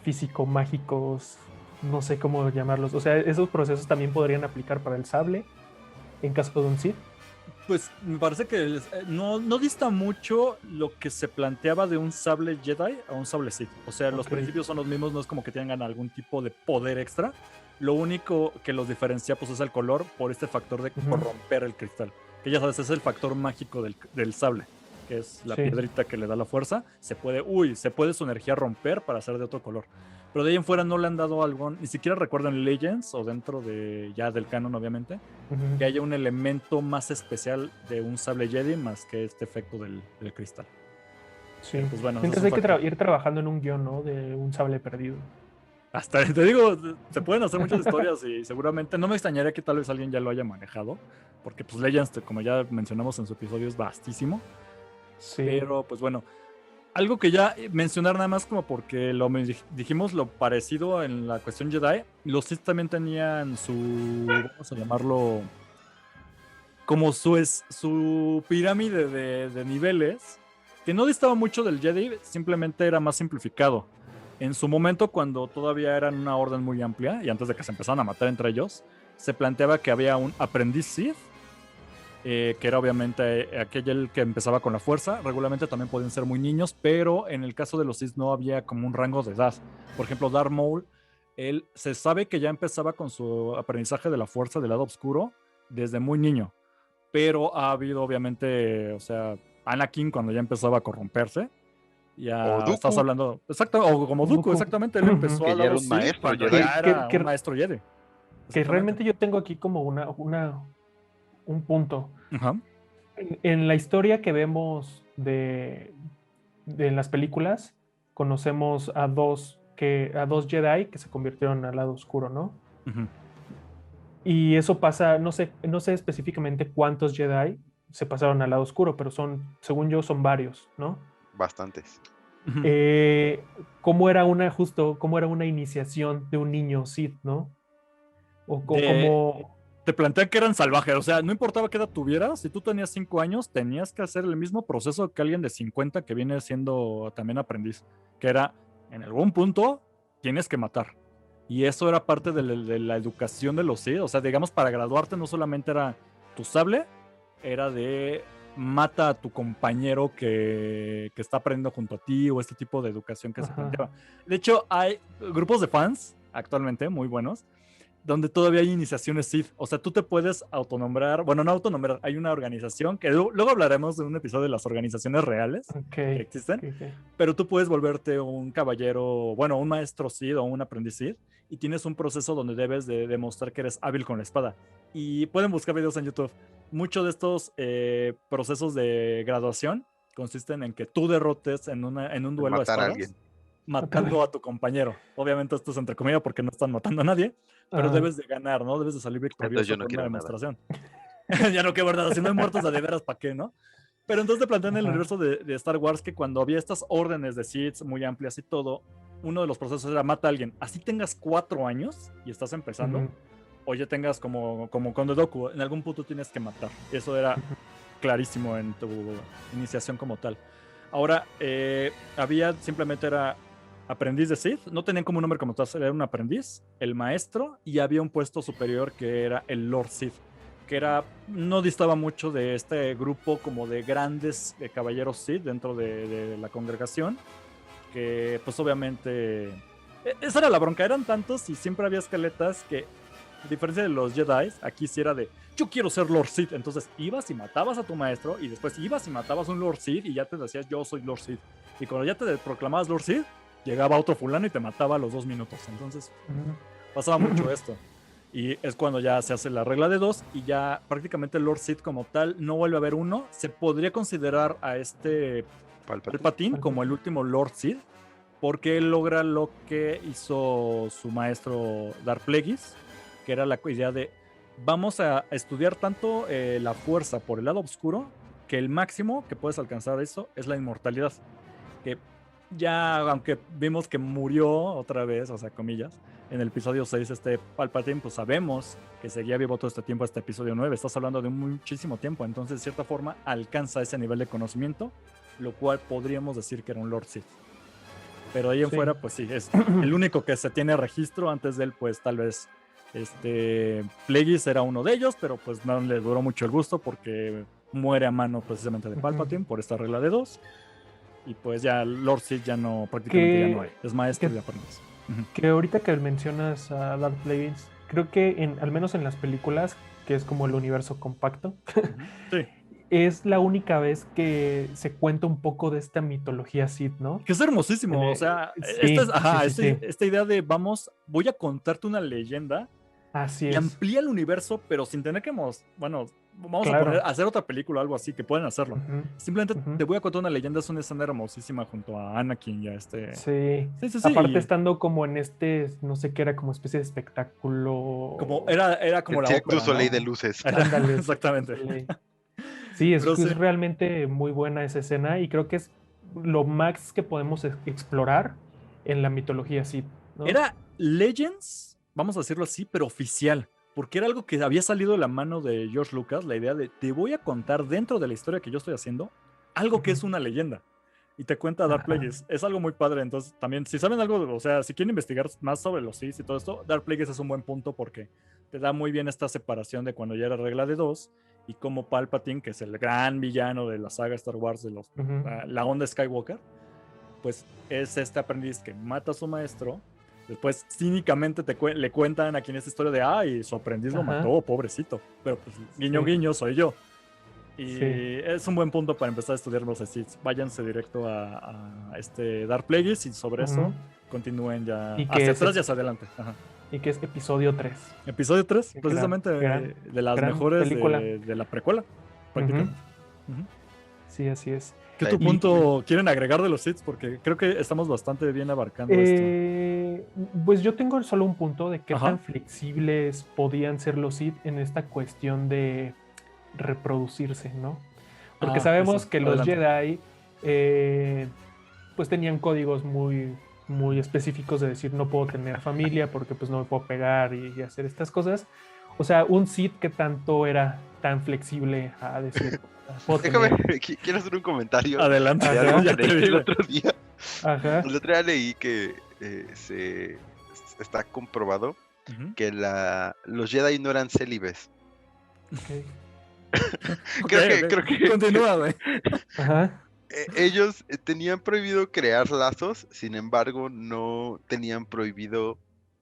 físico-mágicos, no sé cómo llamarlos. O sea, esos procesos también podrían aplicar para el sable en caso de un Sith. Pues me parece que no dista mucho lo que se planteaba de un sable Jedi a un sable Sith. O sea, los Ok. principios son los mismos, no es como que tengan algún tipo de poder extra. Lo único que los diferencia pues es el color por este factor de corromper el cristal. Que ya sabes, es el factor mágico del sable, que es la Sí. piedrita que le da la fuerza. Se puede su energía romper para ser de otro color. Pero de ahí en fuera no le han dado algo, ni siquiera recuerdan Legends o dentro de ya del canon obviamente, que haya un elemento más especial de un sable Jedi más que este efecto del cristal. Sí. Pero, pues bueno, Mientras hay que ir trabajando en un guión, ¿no? De un sable perdido. hasta te digo, se pueden hacer muchas historias y seguramente no me extrañaría que tal vez alguien ya lo haya manejado, porque pues Legends, como ya mencionamos en su episodio, es vastísimo. Sí. Pero pues bueno, algo que ya mencionar nada más como porque dijimos lo parecido en la cuestión Jedi, los Sith también tenían vamos a llamarlo, como su pirámide de niveles, que no distaba mucho del Jedi, simplemente era más simplificado. En su momento, cuando todavía eran una orden muy amplia, y antes de que se empezaran a matar entre ellos, se planteaba que había un aprendiz Sith, que era obviamente aquel que empezaba con la fuerza. Regularmente también podían ser muy niños, pero en el caso de los Sith no había como un rango de edad. Por ejemplo, Darth Maul, él se sabe que ya empezaba con su aprendizaje de la fuerza del lado oscuro desde muy niño, pero ha habido obviamente, o sea, Anakin cuando ya empezaba a corromperse. O Ya estás Dooku, hablando, exacto, o como Dooku, exactamente, él empezó que al ya era lado un Sith maestro cuando Jedi. ya era un maestro Jedi. Que Exactamente. realmente yo tengo aquí como un punto. Ajá. En la historia que vemos de las películas, conocemos a dos Jedi que se convirtieron al lado oscuro, ¿no? Ujú. Y eso pasa, no sé específicamente cuántos Jedi se pasaron al lado oscuro, pero según yo, son varios, ¿no? Bastantes. Ujú. ¿Cómo era una iniciación de un niño Sith, ¿no? O De- como... Te plantean que eran salvajes, o sea, no importaba qué edad tuvieras, si tú tenías 5 años, tenías que hacer el mismo proceso que alguien de 50 que viene siendo también aprendiz, que era, en algún punto, tienes que matar. Y eso era parte de la educación de los Sith, o sea, digamos, para graduarte no solamente era tu sable, era de mata a tu compañero que está aprendiendo junto a ti, o este tipo de educación que se planteaba. De hecho, hay grupos de fans actualmente muy buenos, donde todavía hay iniciaciones Sith. O sea, tú te puedes autonombrar, bueno, no autonombrar, hay una organización que luego hablaremos de un episodio de las organizaciones reales que existen, pero tú puedes volverte un caballero, bueno, un maestro Sith o un aprendiz Sith, y tienes un proceso donde debes de demostrar que eres hábil con la espada. Y pueden buscar videos en YouTube. Muchos de estos procesos de graduación consisten en que tú derrotes en un duelo a Matar a espadas, alguien. matando a tu compañero. Obviamente esto es entre comillas porque no están matando a nadie, pero debes de ganar, ¿no? Debes de salir Entonces victorioso yo no por una quiero nada. demostración. Ya no, qué verdad, si no hay muertos de veras, ¿para qué, no? Pero entonces te plantean en el universo de Star Wars que cuando había estas órdenes de Sith muy amplias y todo, uno de los procesos era mata a alguien. Así tengas 4 años y estás empezando, o ya tengas como con Doku, en algún punto tienes que matar. Eso era clarísimo en tu iniciación como tal. Ahora, simplemente era aprendiz de Sith, no tenían como un nombre como tal, era un aprendiz, el maestro, y había un puesto superior que era el Lord Sith, que no distaba mucho de este grupo como de grandes caballeros Sith dentro de la congregación, que pues obviamente esa era la bronca, eran tantos y siempre había escaletas que, a diferencia de los Jedi, aquí sí era de yo quiero ser Lord Sith, entonces ibas y matabas a tu maestro y después ibas y matabas a un Lord Sith y ya te decías yo soy Lord Sith, y cuando ya te proclamabas Lord Sith llegaba otro fulano y te mataba a los 2 minutos, entonces pasaba mucho esto. Y es cuando ya se hace la regla de 2 y ya prácticamente el Lord Sith como tal no vuelve a haber uno. Se podría considerar a este Palpatine como el último Lord Sith, porque él logra lo que hizo su maestro Darth Plagueis, que era la idea de vamos a estudiar tanto la fuerza por el lado oscuro, que el máximo que puedes alcanzar eso es la inmortalidad. Que ya, aunque vimos que murió otra vez, o sea, comillas, en el episodio 6 este Palpatine, pues sabemos que seguía vivo todo este tiempo, este episodio 9, estás hablando de muchísimo tiempo, entonces de cierta forma alcanza ese nivel de conocimiento, lo cual podríamos decir que era un Lord Sith. Pero ahí en fuera, pues sí, es el único que se tiene registro. Antes de él, pues tal vez Plagueis era uno de ellos, pero pues no le duró mucho el gusto porque muere a mano precisamente de Palpatine por esta regla de 2. Y pues ya Lord Sith ya no, prácticamente ya no hay. Es maestro y aprendiz. Que ahorita que mencionas a Darth Plagueis, creo que al menos en las películas, que es como el universo compacto, sí. Es la única vez que se cuenta un poco de esta mitología Sith, ¿no? Que es hermosísimo, o sea, sí, esta idea de voy a contarte una leyenda. Así y es. amplía el universo, pero sin tener que, vamos a hacer otra película o algo así, que pueden hacerlo. Simplemente te voy a contar una leyenda, es una escena hermosísima junto a Anakin y a Sí. Aparte estando como en no sé qué era, como especie de espectáculo. Como era como el la ópera, Soleil, ¿no? de luces. Ándale, exactamente. Sí, es realmente muy buena esa escena y creo que es lo más que podemos explorar en la mitología Sith, ¿no? Era Legends, vamos a decirlo así, pero oficial, porque era algo que había salido de la mano de George Lucas, la idea de te voy a contar dentro de la historia que yo estoy haciendo algo que es una leyenda, y te cuenta Darth Plagueis. Es algo muy padre. Entonces también, si saben algo, o sea, si quieren investigar más sobre los Sith y todo esto, Darth Plagueis es un buen punto porque te da muy bien esta separación de cuando ya era regla de 2 y como Palpatine, que es el gran villano de la saga Star Wars de la onda Skywalker, pues es este aprendiz que mata a su maestro. Después cínicamente le cuentan a quien esta historia de y su aprendiz lo mató, pobrecito, pero pues guiño guiño soy yo. Y es un buen punto para empezar a estudiar los Sith. Váyanse directo a Darth Plagueis y sobre eso continúen ya hacia atrás y hacia adelante. Y que es episodio 3. Episodio 3, precisamente de las mejores de la precuela, prácticamente. Sí, así es. ¿Qué tu punto quieren agregar de los Sith? Porque creo que estamos bastante bien abarcando esto. Pues yo tengo solo un punto de qué tan flexibles podían ser los Sith en esta cuestión de reproducirse, ¿no? Porque sabemos que los Jedi pues tenían códigos muy, muy específicos de decir no puedo tener familia porque pues no me puedo pegar y hacer estas cosas. O sea, un Sith que tanto era tan flexible a decir déjame, quiero hacer un comentario. Adelante. El otro día leí que está comprobado que los Jedi no eran célibes. Creo que continúa, güey. Ellos tenían prohibido crear lazos, sin embargo no tenían prohibido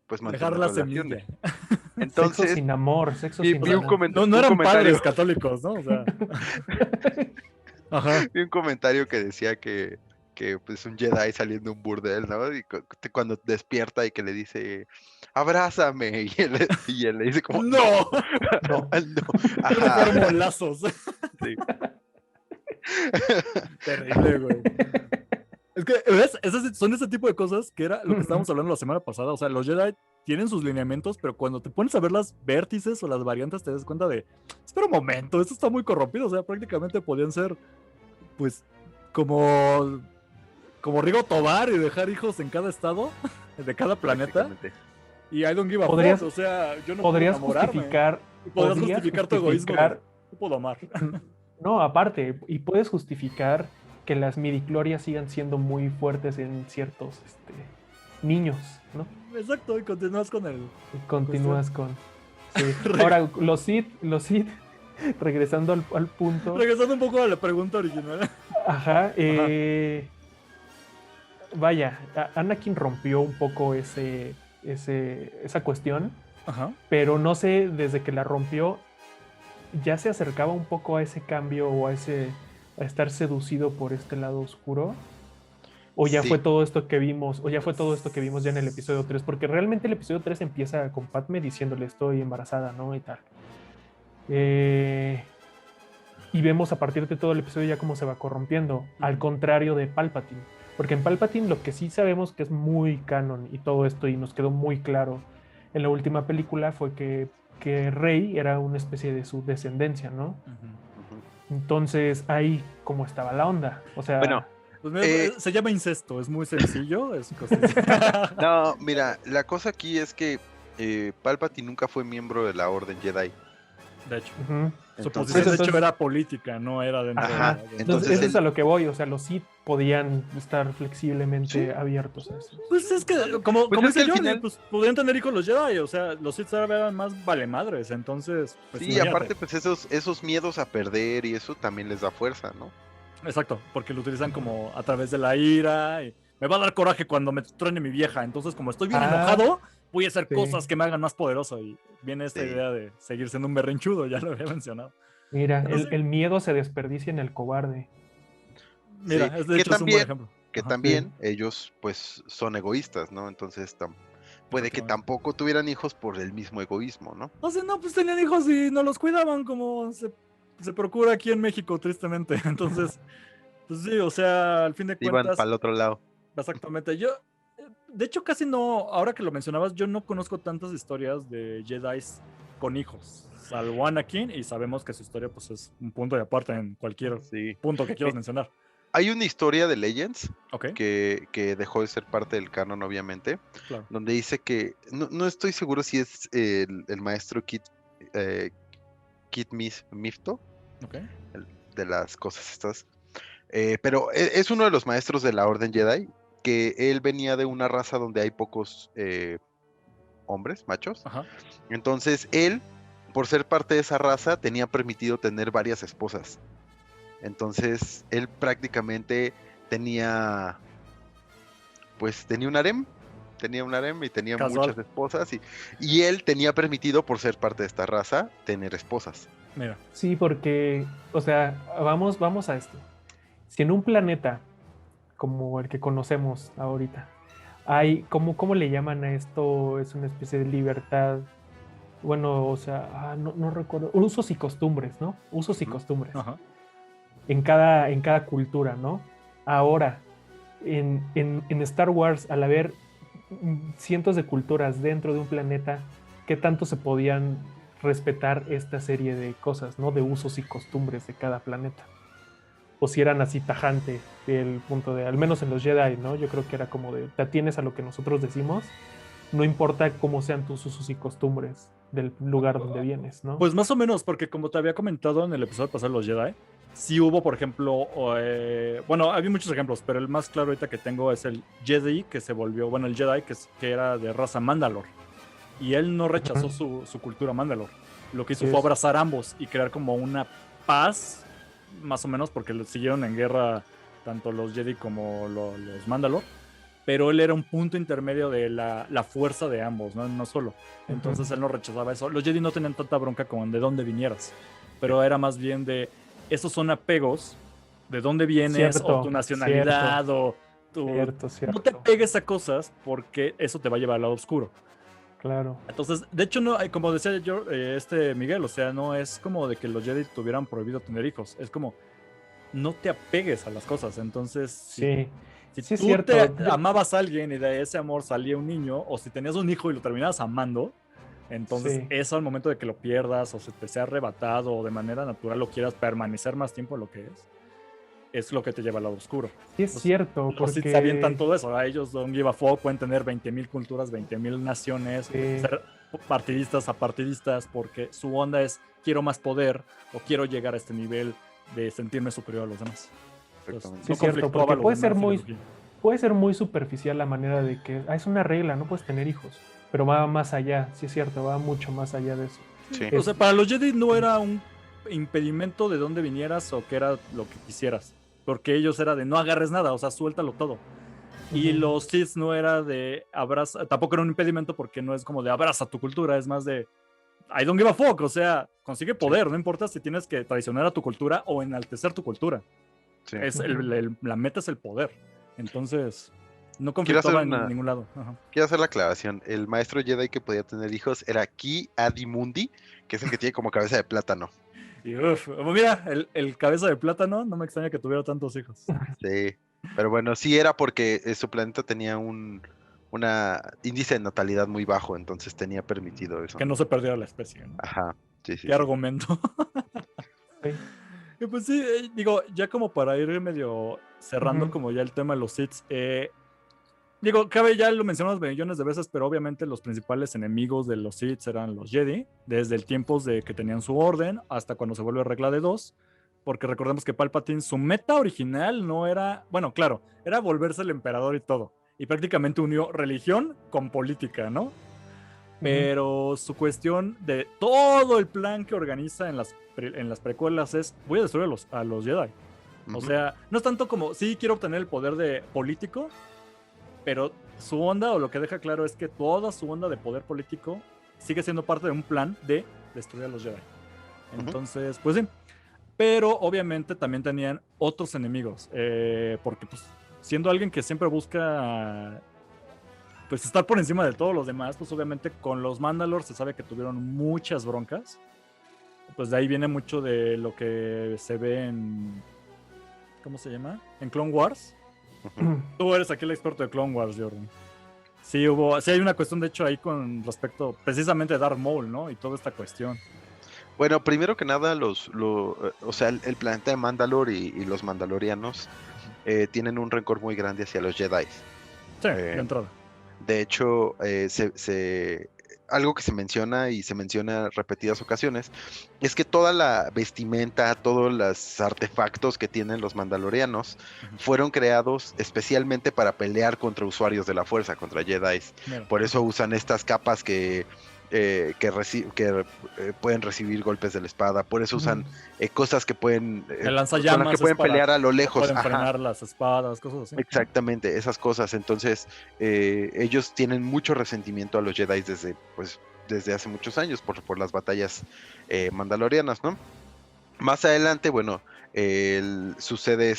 pues mantener dejar la relaciones. semilla. Entonces, sexo sin amor, no eran padres católicos, ¿no? O sea. Vi un comentario que decía que pues un Jedi saliendo de un burdel, ¿no? Y cuando despierta y que le dice abrázame, y él le dice como no. no. Lazos. Sí. Terrible, güey. Es que, ¿ves? Son ese tipo de cosas que era lo que estábamos hablando la semana pasada. O sea, los Jedi tienen sus lineamientos, pero cuando te pones a ver las vértices o las variantes, te das cuenta de, espera un momento, esto está muy corrompido. O sea, prácticamente podían ser, pues, como Rigo Tobar y dejar hijos en cada estado, de cada planeta. Y I don't give a fuck, o sea, yo no puedo enamorarme. Podrías justificar tu egoísmo. No puedo amar. No, aparte, y puedes justificar que las midichlorias sigan siendo muy fuertes en ciertos niños, ¿no? Exacto, y continúas con el... Continúas con... Sí. Ahora, los Sith, regresando al punto. Regresando un poco a la pregunta original. Ajá. Vaya, Anakin rompió un poco esa cuestión, Ajá. pero no sé, desde que la rompió, ya se acercaba un poco a ese cambio o a estar seducido por este lado oscuro. O ya Sí. fue todo esto que vimos, ya en el episodio 3, porque realmente el episodio 3 empieza con Padme diciéndole estoy embarazada, ¿no? Y tal. Y vemos a partir de todo el episodio ya cómo se va corrompiendo, al contrario de Palpatine. Porque en Palpatine lo que sí sabemos que es muy canon y todo esto, y nos quedó muy claro en la última película, fue que Rey era una especie de su descendencia, ¿no? Entonces ahí como estaba la onda. O sea, Bueno, Pues mira, se llama incesto, es muy sencillo. no, mira, la cosa aquí es que Palpatine nunca fue miembro de la Orden Jedi. De hecho, ujú. su Entonces- posición de hecho era política, no era dentro Ajá, de... Entonces, entonces eso él- es a lo que voy. O sea, los Sith podían estar flexiblemente Sí. abiertos a eso. Pues es que, como Pues es dice que al Jordi, final- pues podrían tener hijos los Jedi, o sea, los Sith eran más valemadres, entonces... Pues, sí, imagínate. aparte, pues esos miedos a perder y eso también les da fuerza, ¿no? Exacto, porque lo utilizan como a través de la ira, y me va a dar coraje cuando me truene mi vieja, entonces como estoy bien enojado, voy a hacer sí. cosas que me hagan más poderoso, y viene esta Sí. idea de seguir siendo un berrinchudo, ya lo había mencionado. Mira, Pero sí. el miedo se desperdicia en el cobarde. Mira, Sí, es de que hecho es un buen ejemplo. Que Ajá. también ellos pues son egoístas, ¿no? Entonces puede que Efectivamente. tampoco tuvieran hijos por el mismo egoísmo, ¿no? O sea, no, pues tenían hijos y no los cuidaban como se procura aquí en México, tristemente. Entonces, pues sí, o sea, al fin de Iban cuentas, para el otro lado. exactamente. Yo, de hecho, casi no, ahora que lo mencionabas, yo no conozco tantas historias de Jedi con hijos, salvo Anakin, y sabemos que su historia pues es un punto de aparte en cualquier Sí. punto que quieras mencionar. Hay una historia de Legends Ok, que dejó de ser parte del canon, obviamente, claro. donde dice que, no estoy seguro si es el maestro Kit Mifto, Ok. de las cosas estas, pero es uno de los maestros de la Orden Jedi, que él venía de una raza donde hay pocos hombres, machos. Ajá. Entonces él, por ser parte de esa raza, tenía permitido tener varias esposas. Entonces él prácticamente tenía un harem. Tenía un harem y tenía Casual. muchas esposas. Y él tenía permitido, por ser parte de esta raza, tener esposas. Mira, Sí, porque, o sea, vamos a esto. Si en un planeta como el que conocemos ahorita, hay, ¿cómo le llaman a esto? Es una especie de libertad. Bueno, o sea, no recuerdo. Usos y costumbres, ¿no? Usos y Ujú. costumbres. ajá. En cada cultura, ¿no? Ahora, en Star Wars, al haber cientos de culturas dentro de un planeta, ¿qué tanto se podían respetar esta serie de cosas, ¿no? De usos y costumbres de cada planeta. O si eran así tajante del punto de, al menos en los Jedi, ¿no? Yo creo que era como de, te atienes a lo que nosotros decimos, no importa cómo sean tus usos y costumbres del lugar donde vienes, ¿no? Pues más o menos, porque como te había comentado en el episodio pasado de los Jedi, sí hubo, por ejemplo, bueno, había muchos ejemplos, pero el más claro ahorita que tengo es el Jedi que se volvió, bueno, el Jedi que era de raza Mandalor. Y él no rechazó su cultura Mandalor. Lo que hizo fue abrazar ambos y crear como una paz, más o menos, porque siguieron en guerra tanto los Jedi como los Mandalor. Pero él era un punto intermedio de la fuerza de ambos, no solo. Entonces él no rechazaba eso. Los Jedi no tenían tanta bronca como de dónde vinieras, pero era más bien de, esos son apegos, de dónde vienes, o tu nacionalidad, o tu... Cierto. No te pegues a cosas porque eso te va a llevar al lado oscuro. Claro. Entonces, de hecho, no, como decía yo, Miguel, o sea, no es como de que los Jedi tuvieran prohibido tener hijos, es como, no te apegues a las cosas. Entonces, sí. Si tú te amabas a alguien y de ese amor salía un niño, o si tenías un hijo y lo terminabas amando, entonces eso al momento de que lo pierdas o se te sea arrebatado o de manera natural lo quieras permanecer más tiempo en lo que es lo que te lleva al lado oscuro. Sí, es cierto. Los Sith se avientan todo eso. A ellos don't give a fuck, pueden tener 20,000 culturas, 20,000 naciones, ser partidistas a partidistas, porque su onda es quiero más poder o quiero llegar a este nivel de sentirme superior a los demás. Entonces, sí, es cierto, porque puede ser muy superficial la manera de que es una regla, no puedes tener hijos. pero va más allá, sí es cierto, va mucho más allá de eso. Sí. O sea, para los Jedi no era un impedimento de dónde vinieras o que era lo que quisieras. Porque ellos era de no agarres nada, o sea, suéltalo todo. Y Ujú. los Sith no era de abraza, tampoco era un impedimento porque no es como de abraza tu cultura, es más de I don't give a fuck, o sea, consigue poder, no importa si tienes que traicionar a tu cultura o enaltecer tu cultura. Sí. Es la meta es el poder. Entonces, no Quiero hacer conflictaba en ningún lado. Ajá. quiero hacer la aclaración. El maestro Jedi que podía tener hijos era Ki Adi Mundi, que es el que tiene como cabeza de plátano. Y mira, el cabeza de plátano, no me extraña que tuviera tantos hijos. Sí. Pero bueno, sí era porque su planeta tenía una índice de natalidad muy bajo, entonces tenía permitido eso. Que no se perdiera la especie, ¿no? Ajá. Sí, sí, Qué sí. argumento. Sí. Y pues sí, digo, ya como para ir medio cerrando Ujú. como ya el tema de los Sith, digo, cabe, ya lo mencionamos millones de veces, pero obviamente los principales enemigos de los Sith eran los Jedi, desde el tiempo de que tenían su orden hasta cuando se vuelve regla de dos, porque recordemos que Palpatine, su meta original no era, bueno, claro, era volverse el emperador y todo, y prácticamente unió religión con política, ¿no? Ujú. Pero su cuestión de todo el plan que organiza en las precuelas es, voy a destruir a los Jedi. O Ujú. sea, no es tanto como, sí quiero obtener el poder de político, pero su onda o lo que deja claro es que toda su onda de poder político sigue siendo parte de un plan de destruir a los Jedi. Ujú. Entonces, pues sí. Pero obviamente también tenían otros enemigos, porque pues siendo alguien que siempre busca pues estar por encima de todos los demás, pues obviamente con los Mandalore se sabe que tuvieron muchas broncas. Pues de ahí viene mucho de lo que se ve en, ¿cómo se llama? En Clone Wars. Ujú. Tú eres aquí el experto de Clone Wars, Jordan. Sí hay una cuestión de hecho ahí con respecto precisamente a Darth Maul, ¿no? Y toda esta cuestión. Bueno, primero que nada, o sea, el planeta de Mandalore y los mandalorianos tienen un rencor muy grande hacia los Jedi. Sí, de Eh, entrada. de hecho, algo que se menciona y se menciona en repetidas ocasiones es que toda la vestimenta, todos los artefactos que tienen los mandalorianos Ujú. fueron creados especialmente para pelear contra usuarios de la fuerza, contra Jedi. Mira. Por eso usan estas capas que pueden recibir golpes de la espada. Por eso usan cosas que pueden, El con las que lanzallamas es pueden para pelear a lo que lejos. pueden Ajá. frenar las espadas, cosas así. Exactamente, esas cosas. Entonces, ellos tienen mucho resentimiento a los Jedi desde hace muchos años por las batallas mandalorianas, ¿no? Más adelante, bueno, sucede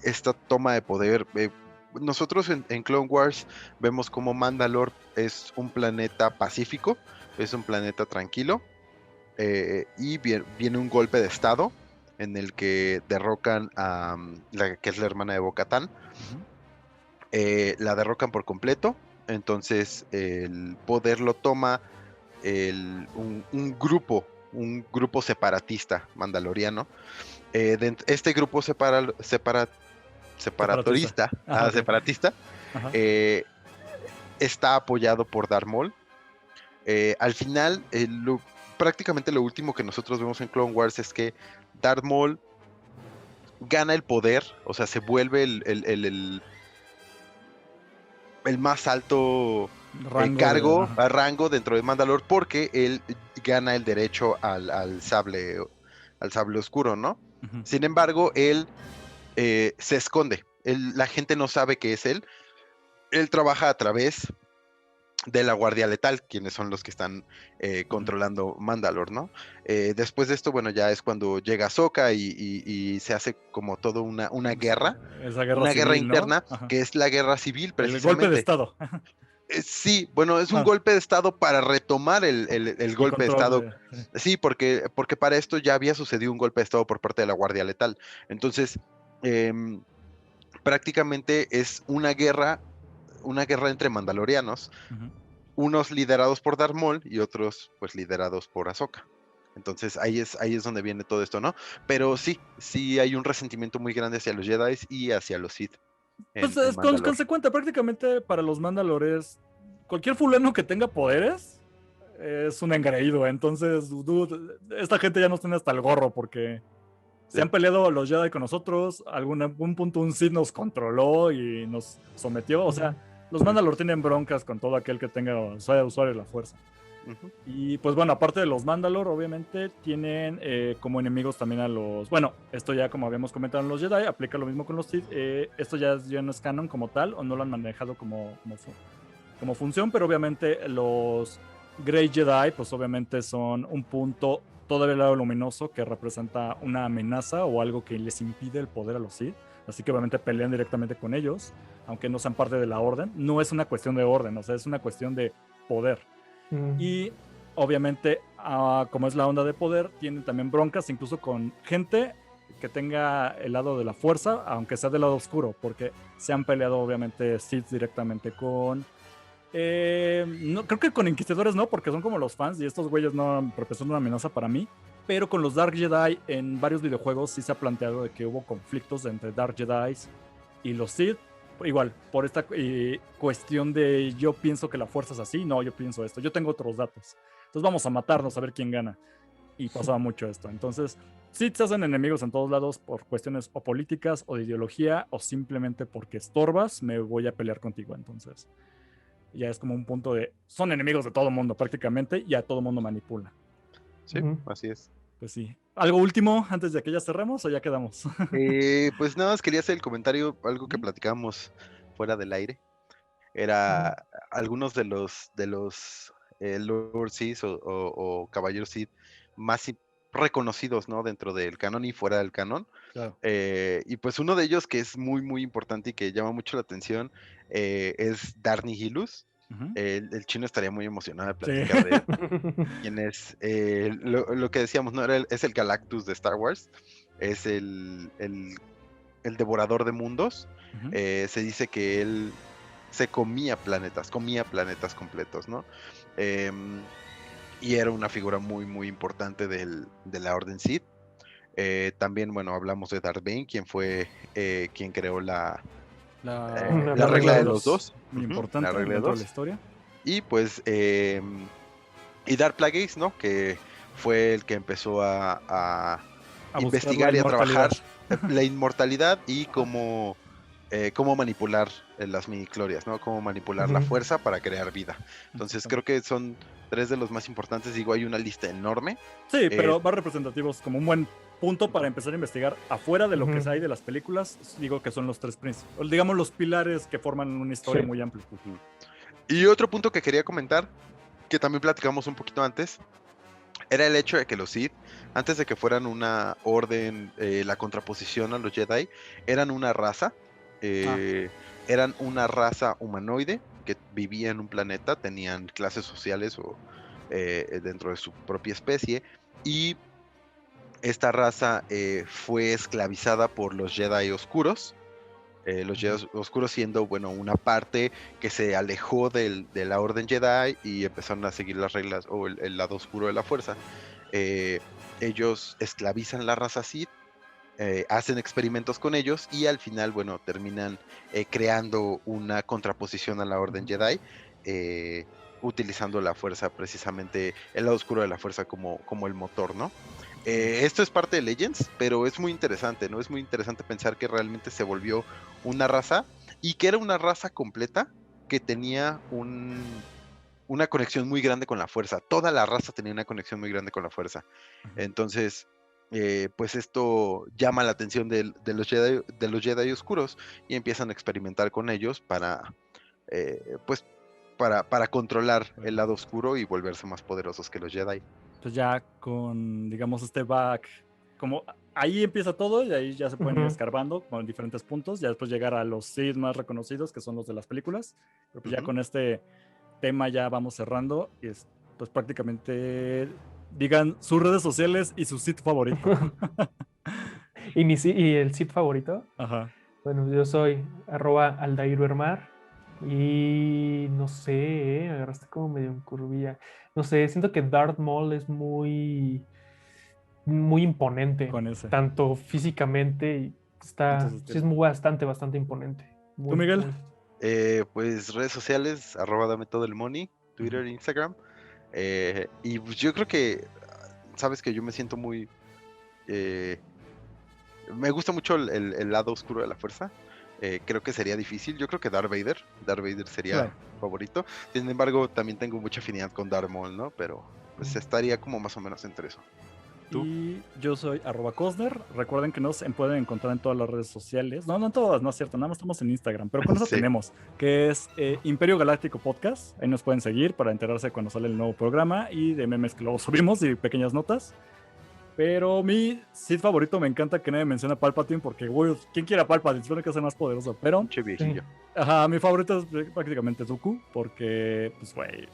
esta toma de poder. Nosotros en Clone Wars vemos como Mandalore es un planeta pacífico, es un planeta tranquilo, y viene un golpe de estado en el que derrocan a la que es la hermana de Bo-Katan. Ujú. La derrocan por completo. Entonces el poder lo toma un grupo separatista mandaloriano. Este grupo Separatista. Ajá, ok. separatista Ajá. eh, está apoyado por Darth Maul. Al final, prácticamente lo último que nosotros vemos en Clone Wars es que Darth Maul gana el poder, o sea, se vuelve el más alto Rango de. Ajá. rango dentro de Mandalore porque él gana el derecho al sable oscuro, ¿no? Ujú. Sin embargo, él se esconde. La gente no sabe que es él. Él trabaja a través de la Guardia Letal, quienes son los que están controlando Mandalore, ¿no? Después de esto, bueno, ya es cuando llega Ahsoka y se hace como todo una guerra, Esa guerra civil, ¿no? interna, Ajá. que es la guerra civil, El golpe de precisamente. estado. Sí, bueno, es un Ajá. golpe de estado para retomar el El golpe de control estado. de. Sí. Sí, porque para esto ya había sucedido un golpe de estado por parte de la Guardia Letal. Entonces, em, prácticamente es una guerra entre mandalorianos, Ujú. unos liderados por Darth Maul y otros pues liderados por Ahsoka. Entonces ahí es donde viene todo esto, ¿no? Pero sí hay un resentimiento muy grande hacia los Jedi y hacia los Sith Pues en es Mandalore. consecuente, prácticamente para los Mandalores, cualquier fulano que tenga poderes es un engreído. Entonces, dude, esta gente ya nos tiene hasta el gorro porque se Sí. han peleado los Jedi con nosotros. Algún punto un Sith nos controló y nos sometió. O sea, los Mandalor tienen broncas con todo aquel que sea usuario de la fuerza. Ujú. Y pues bueno, aparte de los Mandalor, obviamente tienen como enemigos también a los... Bueno, esto ya como habíamos comentado en los Jedi, aplica lo mismo con los Sith. Esto ya no es canon como tal, o no lo han manejado como función, pero obviamente los Grey Jedi, pues obviamente son un punto todo el lado luminoso que representa una amenaza o algo que les impide el poder a los Sith. Así que obviamente pelean directamente con ellos, aunque no sean parte de la orden. No es una cuestión de orden, o sea, es una cuestión de poder. Y obviamente, como es la onda de poder, tienen también broncas incluso con gente que tenga el lado de la fuerza, aunque sea del lado oscuro, porque se han peleado obviamente Sith directamente con... no, creo que con Inquisidores no, porque son como los fans y estos güeyes no representan una amenaza para mí. Pero con los Dark Jedi en varios videojuegos sí se ha planteado de que hubo conflictos entre Dark Jedi y los Sith. Igual, por esta cuestión de yo pienso que la fuerza es así, no, yo pienso esto, yo tengo otros datos. Entonces vamos a matarnos a ver quién gana. Y pasaba mucho esto. Entonces, sí se hacen enemigos en todos lados por cuestiones o políticas o de ideología o simplemente porque estorbas, me voy a pelear contigo. Entonces, ya es como un punto de, son enemigos de todo mundo prácticamente y a todo mundo manipula. Sí, así es. Pues sí. ¿Algo último antes de que ya cerremos o ya quedamos? Pues nada más quería hacer el comentario, algo que platicamos fuera del aire. Era algunos de los Lord Sith o Caballeros Sith más reconocidos, ¿no? Dentro del canon y fuera del canon. Claro. Y pues uno de ellos que es muy, muy importante y que llama mucho la atención es Darth Nihilus. Ujú. El chino estaría muy emocionado de Sí. platicar de él. Quien es lo que decíamos, ¿no? Es el Galactus de Star Wars. Es el devorador de mundos. Ujú. Se dice que él se comía planetas completos, ¿no? Y era una figura muy, muy importante de la Orden Sith. También, bueno, hablamos de Darth Bane, quien fue quien creó la La regla de los dos. Muy Ujú, importante la regla de dentro de la dos. historia. Y pues, y Darth Plagueis, ¿no? Que fue el que empezó a A buscar investigar la y a trabajar inmortalidad. la inmortalidad y cómo manipular las midichlorias, ¿no? Cómo manipular la Ujú. fuerza para crear vida. Entonces creo que son tres de los más importantes. Digo, hay una lista enorme. Sí, pero más representativos como un buen punto para empezar a investigar afuera de lo que Ujú. hay de las películas. Digo que son los tres principales, digamos los pilares que forman una historia Sí. muy amplia. Ujú. Y otro punto que quería comentar, que también platicamos un poquito antes, era el hecho de que los Sith, antes de que fueran una orden, la contraposición a los Jedi, eran una raza. Eran una raza humanoide que vivía en un planeta, tenían clases sociales o dentro de su propia especie, y esta raza fue esclavizada por los Jedi oscuros. Los Jedi oscuros siendo, bueno, una parte que se alejó de la Orden Jedi y empezaron a seguir las reglas o el lado oscuro de la fuerza. Ellos esclavizan la raza Sith, hacen experimentos con ellos y al final, bueno, terminan creando una contraposición a la Orden Jedi, utilizando la fuerza, precisamente el lado oscuro de la fuerza como el motor, ¿no? Esto es parte de Legends, pero es muy interesante, ¿no? Es muy interesante pensar que realmente se volvió una raza y que era una raza completa que tenía una conexión muy grande con la fuerza. Toda la raza tenía una conexión muy grande con la fuerza. Entonces, pues esto llama la atención de los Jedi oscuros y empiezan a experimentar con ellos pues, para controlar el lado oscuro y volverse más poderosos que los Jedi. Entonces ya con, digamos, este back, como ahí empieza todo y ahí ya se pueden ir Ujú. escarbando con diferentes puntos, ya después llegar a los Sith más reconocidos, que son los de las películas. Pero pues ya Ujú. con este tema ya vamos cerrando y pues prácticamente digan sus redes sociales y su Sith favorito. ¿Y el Sith favorito? Ajá. Bueno, yo soy @aldairuhermar y no sé, agarraste como medio en curvilla. No sé, siento que Darth Maul es muy, muy imponente, Con ese. tanto físicamente y Entonces, sí es muy bastante imponente. ¿tú, Muy, Miguel? muy. Pues redes sociales, @dame todo el money, Twitter, Instagram. Y pues yo creo que, sabes que yo me siento me gusta mucho el lado oscuro de la fuerza. creo que sería difícil. Yo creo que Darth Vader sería Claro. favorito. Sin embargo, también tengo mucha afinidad con Darth Maul, ¿no? Pero pues estaría como más o menos entre eso. ¿Tú? Y yo soy @Cosner. Recuerden que nos pueden encontrar en todas las redes sociales. No, no en todas, no es cierto. Nada más estamos en Instagram. Pero con eso Sí. tenemos, que es Imperio Galáctico Podcast. Ahí nos pueden seguir para enterarse cuando sale el nuevo programa y de memes que luego subimos y pequeñas notas. Pero mi Sith favorito, me encanta que nadie menciona a Palpatine porque, güey, ¿quién quiere a Palpatine? Supone que es el más poderoso. Pero, Pinche viejillo. ajá, mi favorito es prácticamente Dooku porque, pues, güey,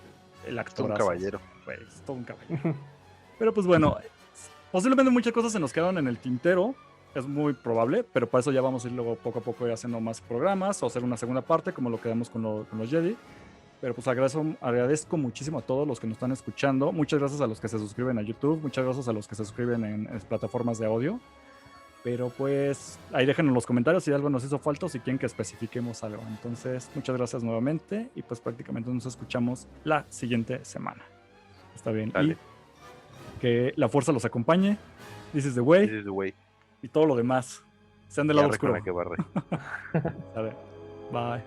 el Es actor. un caballero. Güey, es todo un caballero. Pero pues bueno, posiblemente muchas cosas se nos quedaron en el tintero, es muy probable, pero para eso ya vamos a ir luego poco a poco haciendo más programas o hacer una segunda parte como lo quedamos con los Jedi. Pero pues agradezco muchísimo a todos los que nos están escuchando. Muchas gracias a los que se suscriben a YouTube, muchas gracias a los que se suscriben en plataformas de audio. Pero pues ahí déjenos en los comentarios si algo nos hizo falta o si quieren que especifiquemos algo. Entonces, muchas gracias nuevamente y pues prácticamente nos escuchamos la siguiente semana. Está bien. Dale. Y que la fuerza los acompañe. This is the way. This is the way. Y todo lo demás. Sean del lado Barre con oscuro. la que barre. A ver. Bye.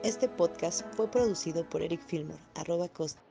Este podcast fue producido por Eric Filmer, @Costa.